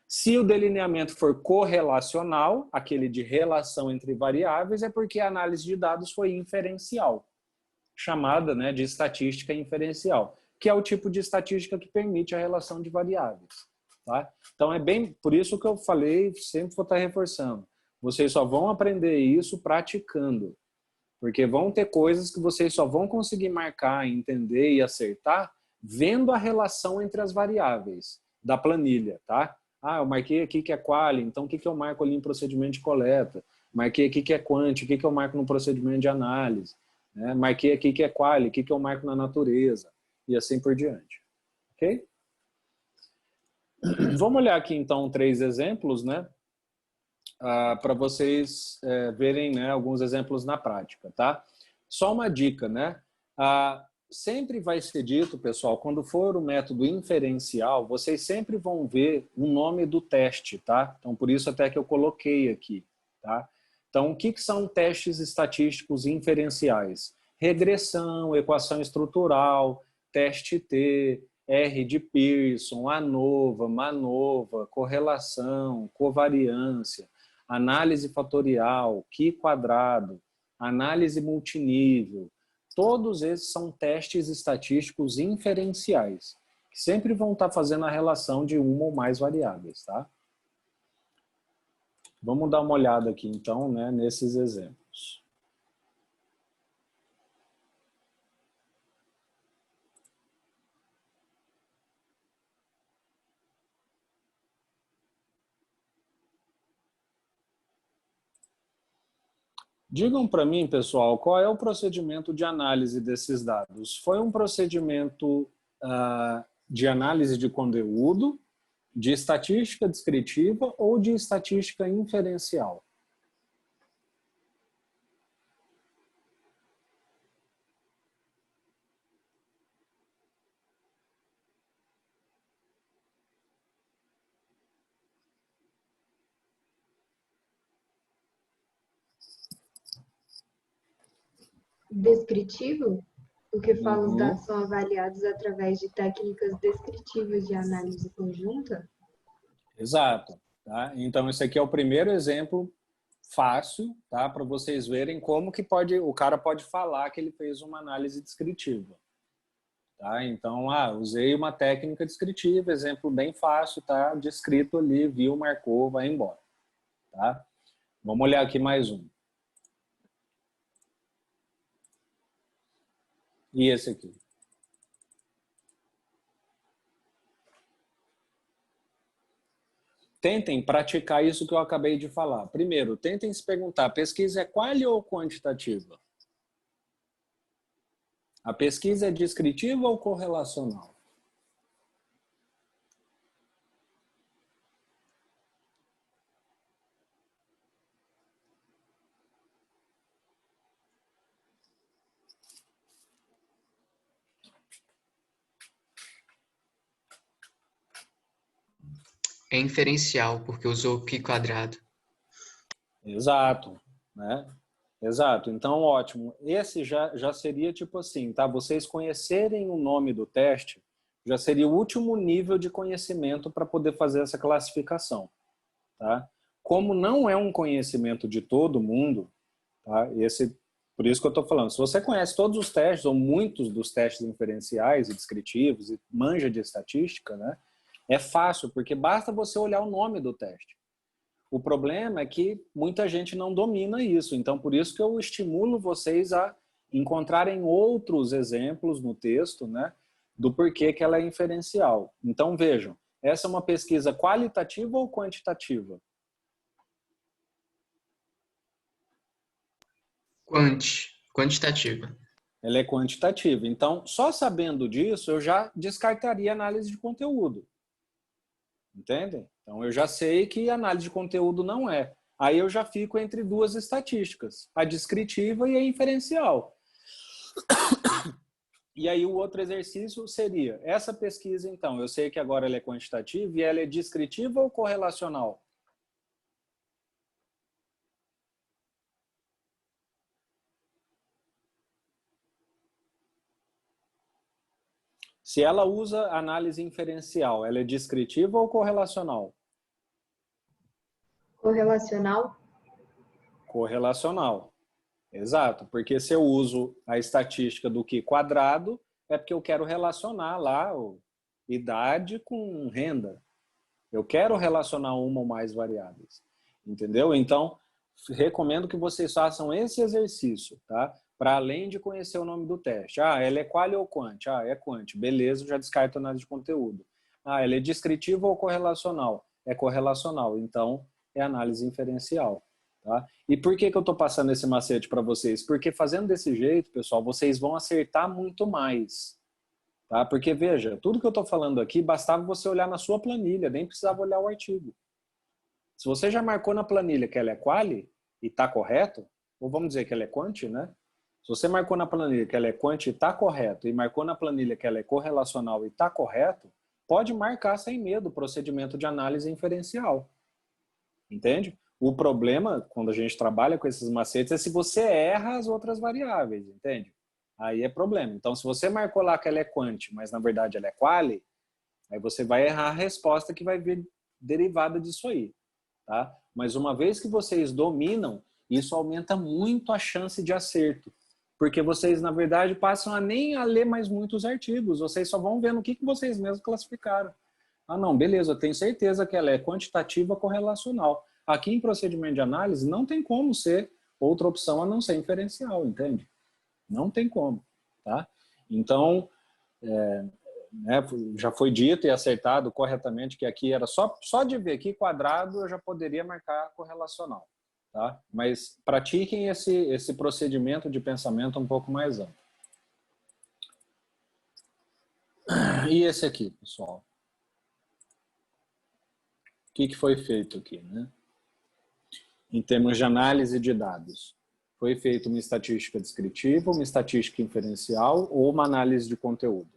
Se o delineamento for correlacional, aquele de relação entre variáveis, é porque a análise de dados foi inferencial, chamada, né, de estatística inferencial, que é o tipo de estatística que permite a relação de variáveis. Tá? Então, é bem por isso que eu falei, sempre vou estar reforçando. Vocês só vão aprender isso praticando. Porque vão ter coisas que vocês só vão conseguir marcar, entender e acertar vendo a relação entre as variáveis da planilha, tá? Ah, eu marquei aqui que é quali, então o que eu marco ali em procedimento de coleta? marquei aqui que é quant, o que eu marco no procedimento de análise, né? Marquei aqui que é quali, o que eu marco na natureza, e assim por diante. Ok? Vamos olhar aqui então 3 exemplos, né? Para vocês verem, né, alguns exemplos na prática, tá? Só uma dica, né? Sempre vai ser dito, pessoal, quando for o método inferencial, vocês sempre vão ver o nome do teste, tá? Então, por isso até que eu coloquei aqui, tá? Então, o que são testes estatísticos inferenciais? Regressão, equação estrutural, teste T, R de Pearson, ANOVA, MANOVA, correlação, covariância, análise fatorial, Q-quadrado, análise multinível. Todos esses são testes estatísticos inferenciais, que sempre vão estar fazendo a relação de uma ou mais variáveis, tá? Vamos dar uma olhada aqui, então, né, nesses exemplos. Digam para mim, pessoal, qual é o procedimento de análise desses dados? Foi um procedimento de análise de conteúdo, de estatística descritiva ou de estatística inferencial? Descritivo, porque fala os dados são avaliados através de técnicas descritivas de análise conjunta. Exato. Tá? Então, esse aqui é o primeiro exemplo fácil, tá? Para vocês verem como que o cara pode falar que ele fez uma análise descritiva. Tá? Então, usei uma técnica descritiva, exemplo bem fácil, tá? Descrito ali, viu, marcou, vai embora. Tá? Vamos olhar aqui mais um. E esse aqui? Tentem praticar isso que eu acabei de falar. Primeiro, tentem se perguntar, pesquisa é quali ou quantitativa? A pesquisa é descritiva ou correlacional? É inferencial, porque usou Q-quadrado. Exato, né? Exato. Então, ótimo. Esse já seria tipo assim, tá? Vocês conhecerem o nome do teste já seria o último nível de conhecimento para poder fazer essa classificação, tá? Como não é um conhecimento de todo mundo, tá? Por isso que eu estou falando, se você conhece todos os testes ou muitos dos testes inferenciais e descritivos e manja de estatística, né? É fácil, porque basta você olhar o nome do teste. O problema é que muita gente não domina isso, então por isso que eu estimulo vocês a encontrarem outros exemplos no texto, né, do porquê que ela é inferencial. Então vejam, essa é uma pesquisa qualitativa ou quantitativa? Quantitativa. Ela é quantitativa. Então, só sabendo disso, eu já descartaria a análise de conteúdo. Entendem? Então, eu já sei que análise de conteúdo não é. Aí eu já fico entre duas estatísticas, a descritiva e a inferencial. E aí o outro exercício seria, essa pesquisa, então, eu sei que agora ela é quantitativa e ela é descritiva ou correlacional? Se ela usa análise inferencial, ela é descritiva ou correlacional? Correlacional? Correlacional. Exato, porque se eu uso a estatística do Q-quadrado, é porque eu quero relacionar lá idade com renda. Eu quero relacionar uma ou mais variáveis. Entendeu? Então, recomendo que vocês façam esse exercício, tá? Para além de conhecer o nome do teste. Ela é quali ou quant? É quant. Beleza, eu já descarto a análise de conteúdo. Ela é descritiva ou correlacional? É correlacional. Então, é análise inferencial. Tá? E por que eu estou passando esse macete para vocês? Porque fazendo desse jeito, pessoal, vocês vão acertar muito mais. Tá? Porque, veja, tudo que eu estou falando aqui, bastava você olhar na sua planilha, nem precisava olhar o artigo. Se você já marcou na planilha que ela é quali e está correto, ou vamos dizer que ela é quanti, né? Se você marcou na planilha que ela é quanti e está correto, e marcou na planilha que ela é correlacional e está correto, pode marcar sem medo o procedimento de análise inferencial. Entende? O problema, quando a gente trabalha com esses macetes, é se você erra as outras variáveis, entende? Aí é problema. Então, se você marcou lá que ela é quanti, mas na verdade ela é quali, aí você vai errar a resposta que vai vir derivada disso aí. Tá? Mas uma vez que vocês dominam, isso aumenta muito a chance de acerto. Porque vocês, na verdade, passam a nem a ler mais muitos artigos. Vocês só vão vendo o que vocês mesmos classificaram. Ah, não, beleza, eu tenho certeza que ela é quantitativa correlacional. Aqui em procedimento de análise não tem como ser outra opção a não ser inferencial, entende? Não tem como, tá? Então, né, já foi dito e acertado corretamente que aqui era só de ver aqui quadrado eu já poderia marcar correlacional, tá? Mas pratiquem esse procedimento de pensamento um pouco mais amplo. E esse aqui, pessoal? O que foi feito aqui, né? Em termos de análise de dados, foi feita uma estatística descritiva, uma estatística inferencial ou uma análise de conteúdo?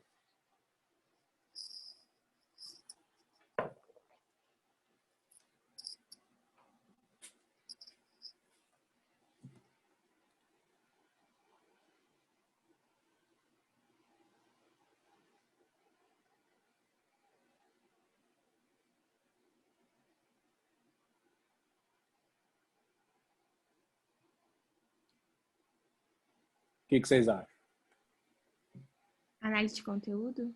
O que vocês acham? Análise de conteúdo?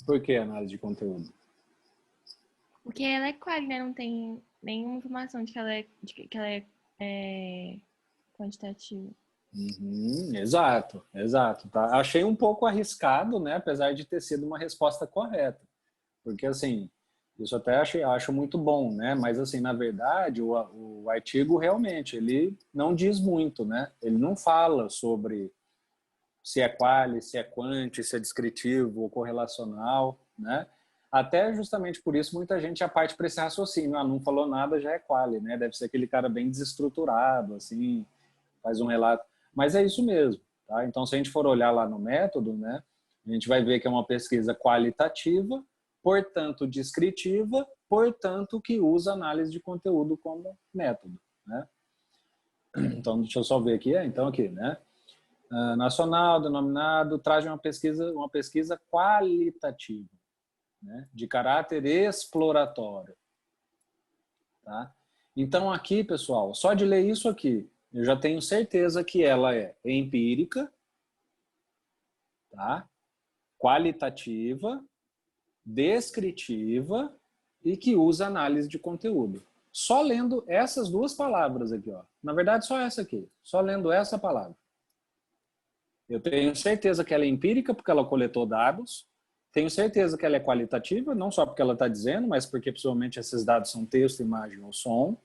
Por que análise de conteúdo? Porque ela é quali, né? Não tem nenhuma informação de que ela é quantitativa. Exato. Tá? Achei um pouco arriscado, né? Apesar de ter sido uma resposta correta. Porque, assim, isso até acho muito bom, né? Mas, assim, na verdade, o artigo realmente, ele não diz muito, né? Ele não fala sobre se é quali, se é quanti, se é descritivo ou correlacional, né? Até justamente por isso muita gente já parte para esse raciocínio, não falou nada, já é quali, né? Deve ser aquele cara bem desestruturado, assim, faz um relato. Mas é isso mesmo, tá? Então, se a gente for olhar lá no método, né, a gente vai ver que é uma pesquisa qualitativa, portanto descritiva, portanto que usa análise de conteúdo como método, né? Então, deixa eu só ver aqui, então aqui, né? Nacional, denominado, traz uma pesquisa qualitativa, né? De caráter exploratório, tá? Então aqui, pessoal, só de ler isso aqui, eu já tenho certeza que ela é empírica, tá? Qualitativa, descritiva e que usa análise de conteúdo. Só lendo essas duas palavras aqui, ó. Na verdade, só essa aqui. Só lendo essa palavra. Eu tenho certeza que ela é empírica porque ela coletou dados. Tenho certeza que ela é qualitativa, não só porque ela está dizendo, mas porque possivelmente esses dados são texto, imagem ou som.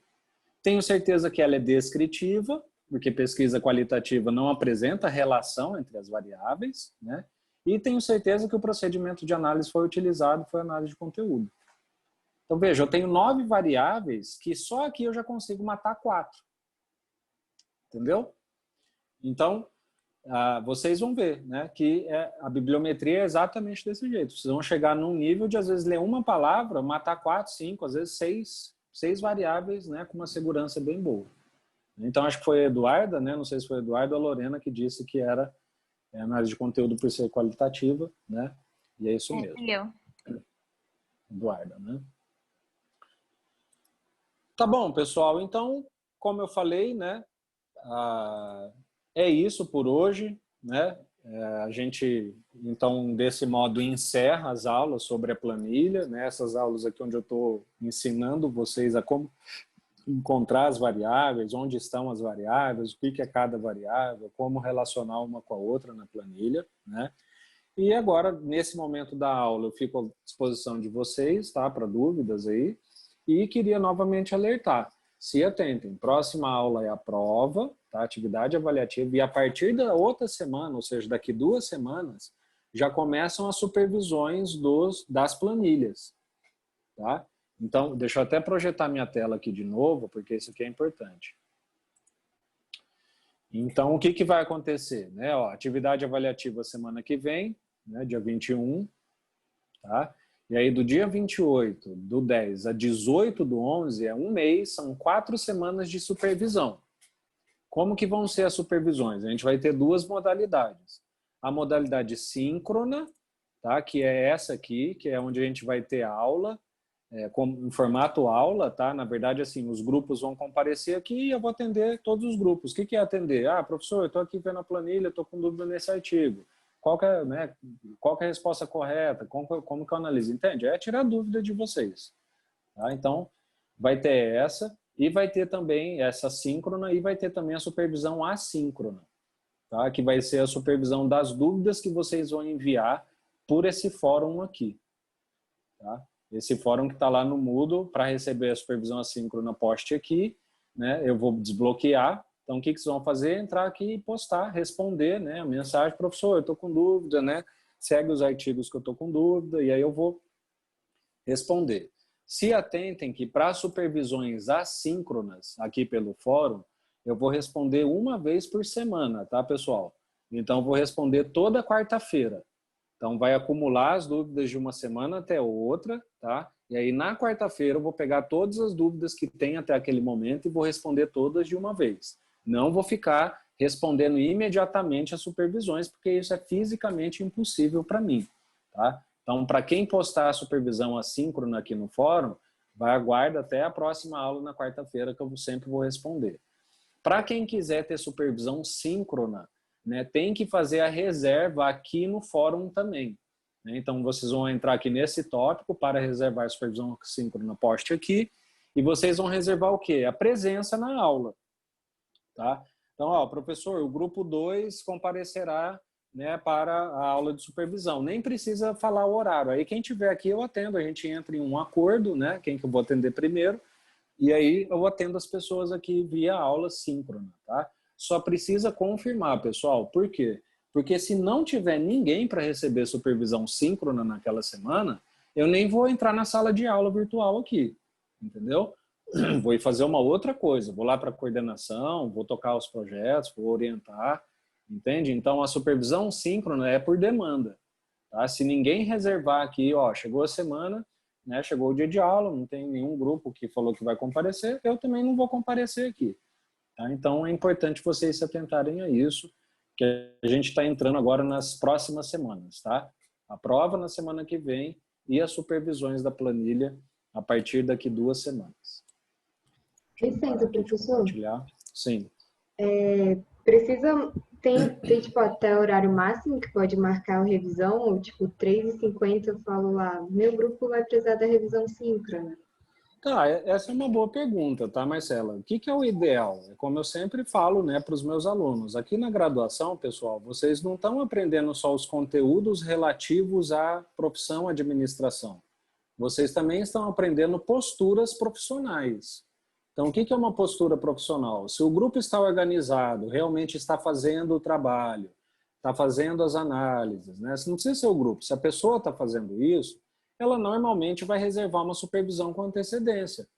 Tenho certeza que ela é descritiva, porque pesquisa qualitativa não apresenta relação entre as variáveis, né? E tenho certeza que o procedimento de análise foi utilizado, foi análise de conteúdo. Então, veja, eu tenho 9 variáveis que só aqui eu já consigo matar 4. Entendeu? Então, vocês vão ver, né, que a bibliometria é exatamente desse jeito. Vocês vão chegar num nível de, às vezes, ler uma palavra, matar 4, 5, às vezes 6 variáveis, né, com uma segurança bem boa. Então, acho que foi a Eduarda, né, não sei se foi a Eduarda ou a Lorena que disse que era análise de conteúdo por ser qualitativa, né, e é isso mesmo. Eu. Eduarda, né. Tá bom, pessoal, então, como eu falei, né, é isso por hoje, né? A gente, então, desse modo, encerra as aulas sobre a planilha, né? Essas aulas aqui onde eu estou ensinando vocês a como encontrar as variáveis, onde estão as variáveis, o que é cada variável, como relacionar uma com a outra na planilha, né? E agora, nesse momento da aula, eu fico à disposição de vocês, tá? Para dúvidas aí. E queria novamente alertar. se atentem. Próxima aula é a prova, tá? Atividade avaliativa, e a partir da outra semana, ou seja, daqui 2 semanas, já começam as supervisões das planilhas, tá? Então, deixa eu até projetar minha tela aqui de novo, porque isso aqui é importante. Então, o que vai acontecer? Né? Ó, atividade avaliativa semana que vem, né, dia 21, tá? E aí, do dia 28 do 10 a 18 do 11, é um mês, são 4 semanas de supervisão. Como que vão ser as supervisões? A gente vai ter 2 modalidades. A modalidade síncrona, tá? Que é essa aqui, que é onde a gente vai ter aula, em formato aula, tá? Na verdade, assim, os grupos vão comparecer aqui e eu vou atender todos os grupos. O que é atender? Ah, professor, eu estou aqui vendo a planilha, estou com dúvida nesse artigo. Qual que é, né, qual que é a resposta correta? Como que eu analiso? Entende? É tirar dúvida de vocês. Tá? Então, vai ter essa, e vai ter também essa síncrona, e vai ter também a supervisão assíncrona, tá? Que vai ser a supervisão das dúvidas que vocês vão enviar por esse fórum aqui. Tá? Esse fórum que está lá no Moodle, para receber a supervisão assíncrona, poste aqui, né? Eu vou desbloquear. Então, o que vocês vão fazer? Entrar aqui e postar, responder, né? A mensagem, professor, eu estou com dúvida, né? Segue os artigos que eu estou com dúvida, e aí eu vou responder. Se atentem que para supervisões assíncronas, aqui pelo fórum, eu vou responder uma vez por semana, tá, pessoal? Então, vou responder toda quarta-feira. Então, vai acumular as dúvidas de uma semana até outra, tá? E aí, na quarta-feira, eu vou pegar todas as dúvidas que tem até aquele momento e vou responder todas de uma vez. Não vou ficar respondendo imediatamente as supervisões, porque isso é fisicamente impossível para mim, tá? Então, para quem postar a supervisão assíncrona aqui no fórum, aguarda até a próxima aula na quarta-feira, que eu sempre vou responder. Para quem quiser ter supervisão síncrona, né, tem que fazer a reserva aqui no fórum também. Né? Então, vocês vão entrar aqui nesse tópico para reservar a supervisão síncrona, poste aqui, e vocês vão reservar o quê? A presença na aula. Tá? Então, ó, professor, o grupo 2 comparecerá, né, para a aula de supervisão. Nem precisa falar o horário. Aí quem tiver aqui eu atendo, a gente entra em um acordo, né, quem que eu vou atender primeiro, e aí eu atendo as pessoas aqui via aula síncrona, tá? Só precisa confirmar, pessoal. Por quê? Porque se não tiver ninguém para receber supervisão síncrona naquela semana, eu nem vou entrar na sala de aula virtual aqui, entendeu? Vou ir fazer uma outra coisa, vou lá para a coordenação, vou tocar os projetos, vou orientar, entende? Então, a supervisão síncrona é por demanda, tá? Se ninguém reservar aqui, ó, chegou a semana, né, chegou o dia de aula, não tem nenhum grupo que falou que vai comparecer, eu também não vou comparecer aqui, tá? Então, é importante vocês se atentarem a isso, que a gente está entrando agora nas próximas semanas, tá? A prova na semana que vem e as supervisões da planilha a partir daqui 2 semanas. Licença, professor. Sim. Tem tipo até horário máximo que pode marcar a revisão, ou tipo 3h50 eu falo lá, meu grupo vai precisar da revisão síncrona. Tá, essa é uma boa pergunta, tá, Marcela? O que é o ideal? É como eu sempre falo, né, para os meus alunos. Aqui na graduação, pessoal, vocês não estão aprendendo só os conteúdos relativos à profissão administração. Vocês também estão aprendendo posturas profissionais. Então, o que é uma postura profissional? Se o grupo está organizado, realmente está fazendo o trabalho, está fazendo as análises, né? Se não precisa ser o grupo, se a pessoa está fazendo isso, ela normalmente vai reservar uma supervisão com antecedência.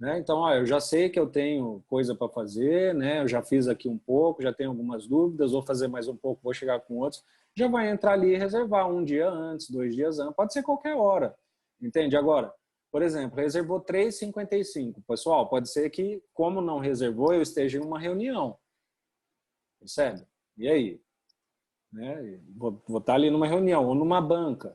Né? Então, ó, eu já sei que eu tenho coisa para fazer, né? Eu já fiz aqui um pouco, já tenho algumas dúvidas, vou fazer mais um pouco, vou chegar com outros. Já vai entrar ali e reservar um dia antes, 2 dias antes, pode ser qualquer hora, entende? Agora, por exemplo, reservou 3h55. Pessoal, pode ser que, como não reservou, eu esteja em uma reunião. Percebe? E aí? Né? Vou estar ali numa reunião ou numa banca.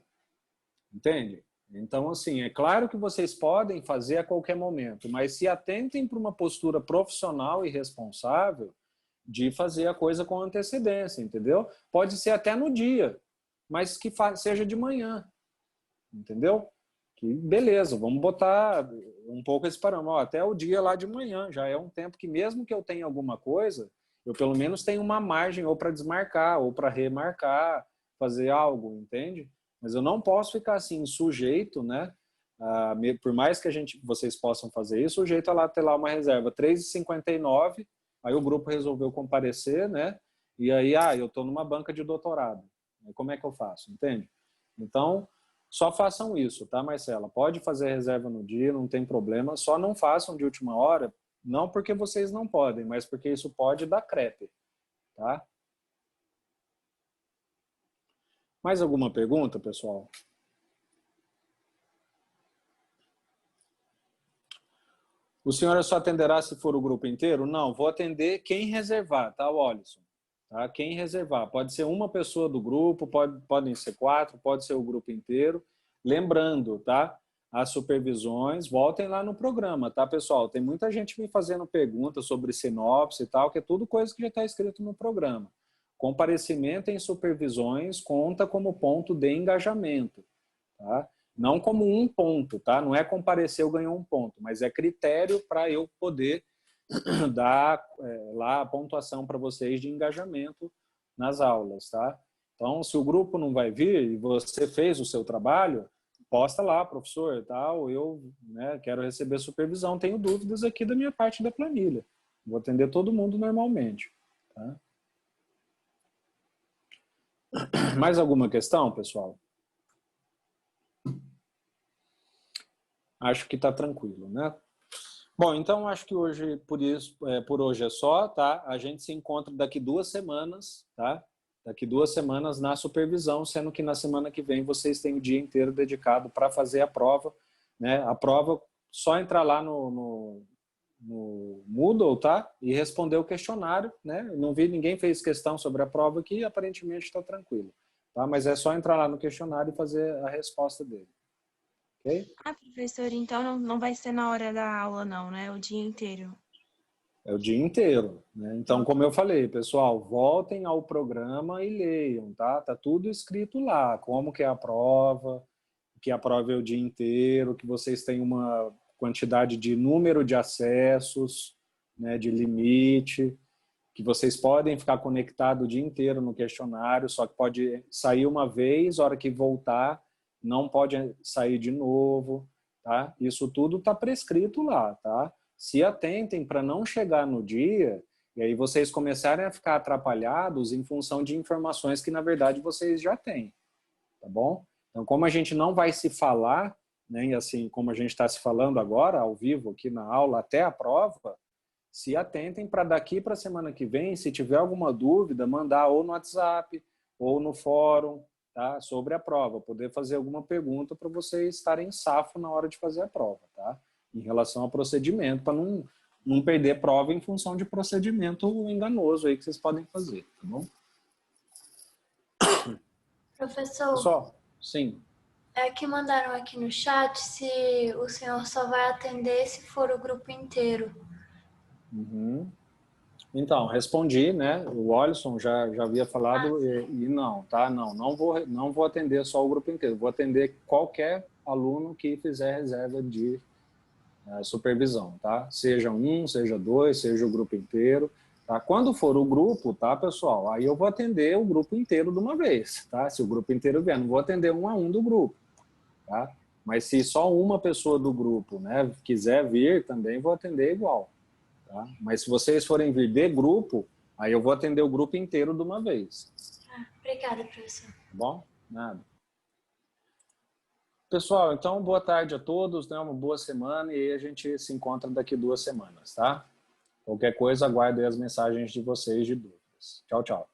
Entende? Então, assim, é claro que vocês podem fazer a qualquer momento, mas se atentem para uma postura profissional e responsável de fazer a coisa com antecedência, entendeu? Pode ser até no dia, mas que seja de manhã, entendeu? Que beleza, vamos botar um pouco esse parâmetro. Ó, até o dia lá de manhã, já é um tempo que mesmo que eu tenha alguma coisa, eu pelo menos tenho uma margem ou para desmarcar, ou para remarcar, fazer algo, entende? Mas eu não posso ficar assim, sujeito, né, por mais que vocês possam fazer isso, o jeito é lá ter lá uma reserva 3,59, aí o grupo resolveu comparecer, né? E aí, eu estou numa banca de doutorado. Como é que eu faço? Entende? Então, só façam isso, tá, Marcela? Pode fazer reserva no dia, não tem problema. Só não façam de última hora, não porque vocês não podem, mas porque isso pode dar crepe, tá? Mais alguma pergunta, pessoal? O senhor só atenderá se for o grupo inteiro? Não, vou atender quem reservar, tá, Wallison? Tá? Quem reservar. Pode ser uma pessoa do grupo, podem ser 4, pode ser o grupo inteiro. Lembrando, tá? As supervisões, voltem lá no programa, tá, pessoal? Tem muita gente me fazendo perguntas sobre sinopse e tal, que é tudo coisa que já está escrito no programa. Comparecimento em supervisões conta como ponto de engajamento, tá? Não como um ponto, tá? Não é comparecer, eu ganhou um ponto, mas é critério para eu poder dar lá a pontuação para vocês de engajamento nas aulas, tá? Então, se o grupo não vai vir e você fez o seu trabalho, posta lá, professor, tal, eu quero receber supervisão, tenho dúvidas aqui da minha parte da planilha. Vou atender todo mundo normalmente, tá? Mais alguma questão, pessoal? Acho que está tranquilo, né? Bom, então acho que hoje, por hoje é só, tá? A gente se encontra daqui 2 semanas, tá? Daqui 2 semanas na supervisão, sendo que na semana que vem vocês têm o dia inteiro dedicado para fazer a prova, né? A prova, só entrar lá no Moodle, tá? E responder o questionário, né? Não vi, ninguém fez questão sobre a prova aqui, aparentemente está tranquilo, tá? Mas é só entrar lá no questionário e fazer a resposta dele. Okay? Professor, então não vai ser na hora da aula não, né? O dia inteiro. É o dia inteiro, né? Então, como eu falei, pessoal, voltem ao programa e leiam, tá? Tá tudo escrito lá, como que é a prova, que a prova é o dia inteiro, que vocês têm uma quantidade de número de acessos, né, de limite, que vocês podem ficar conectados o dia inteiro no questionário, só que pode sair uma vez, a hora que voltar, não pode sair de novo, tá? Isso tudo está prescrito lá, tá? Se atentem para não chegar no dia e aí vocês começarem a ficar atrapalhados em função de informações que, na verdade, vocês já têm, tá bom? Então, como a gente não vai se falar, né, e assim, como a gente está se falando agora, ao vivo, aqui na aula, até a prova, se atentem para daqui para a semana que vem, se tiver alguma dúvida, mandar ou no WhatsApp ou no fórum, tá, sobre a prova, poder fazer alguma pergunta para vocês estarem safo na hora de fazer a prova, tá? Em relação ao procedimento, para não perder prova em função de procedimento enganoso aí que vocês podem fazer, tá bom? Professor, Pessoal, sim. é que mandaram aqui no chat se o senhor só vai atender se for o grupo inteiro. Uhum. Então, respondi, né? O Wallison já havia falado e não, tá? Não vou atender só o grupo inteiro, vou atender qualquer aluno que fizer reserva de supervisão, tá? Seja um, seja 2, seja o grupo inteiro, tá? Quando for o grupo, tá, pessoal? Aí eu vou atender o grupo inteiro de uma vez, tá? Se o grupo inteiro vier, não vou atender um a um do grupo, tá? Mas se só uma pessoa do grupo, né, quiser vir, também vou atender igual. Tá? Mas se vocês forem vir de grupo, aí eu vou atender o grupo inteiro de uma vez. Obrigada, professor. Tá bom? Nada. Pessoal, então boa tarde a todos, né? Uma boa semana e aí a gente se encontra daqui 2 semanas, tá? Qualquer coisa, aguardo aí as mensagens de vocês de dúvidas. Tchau, tchau.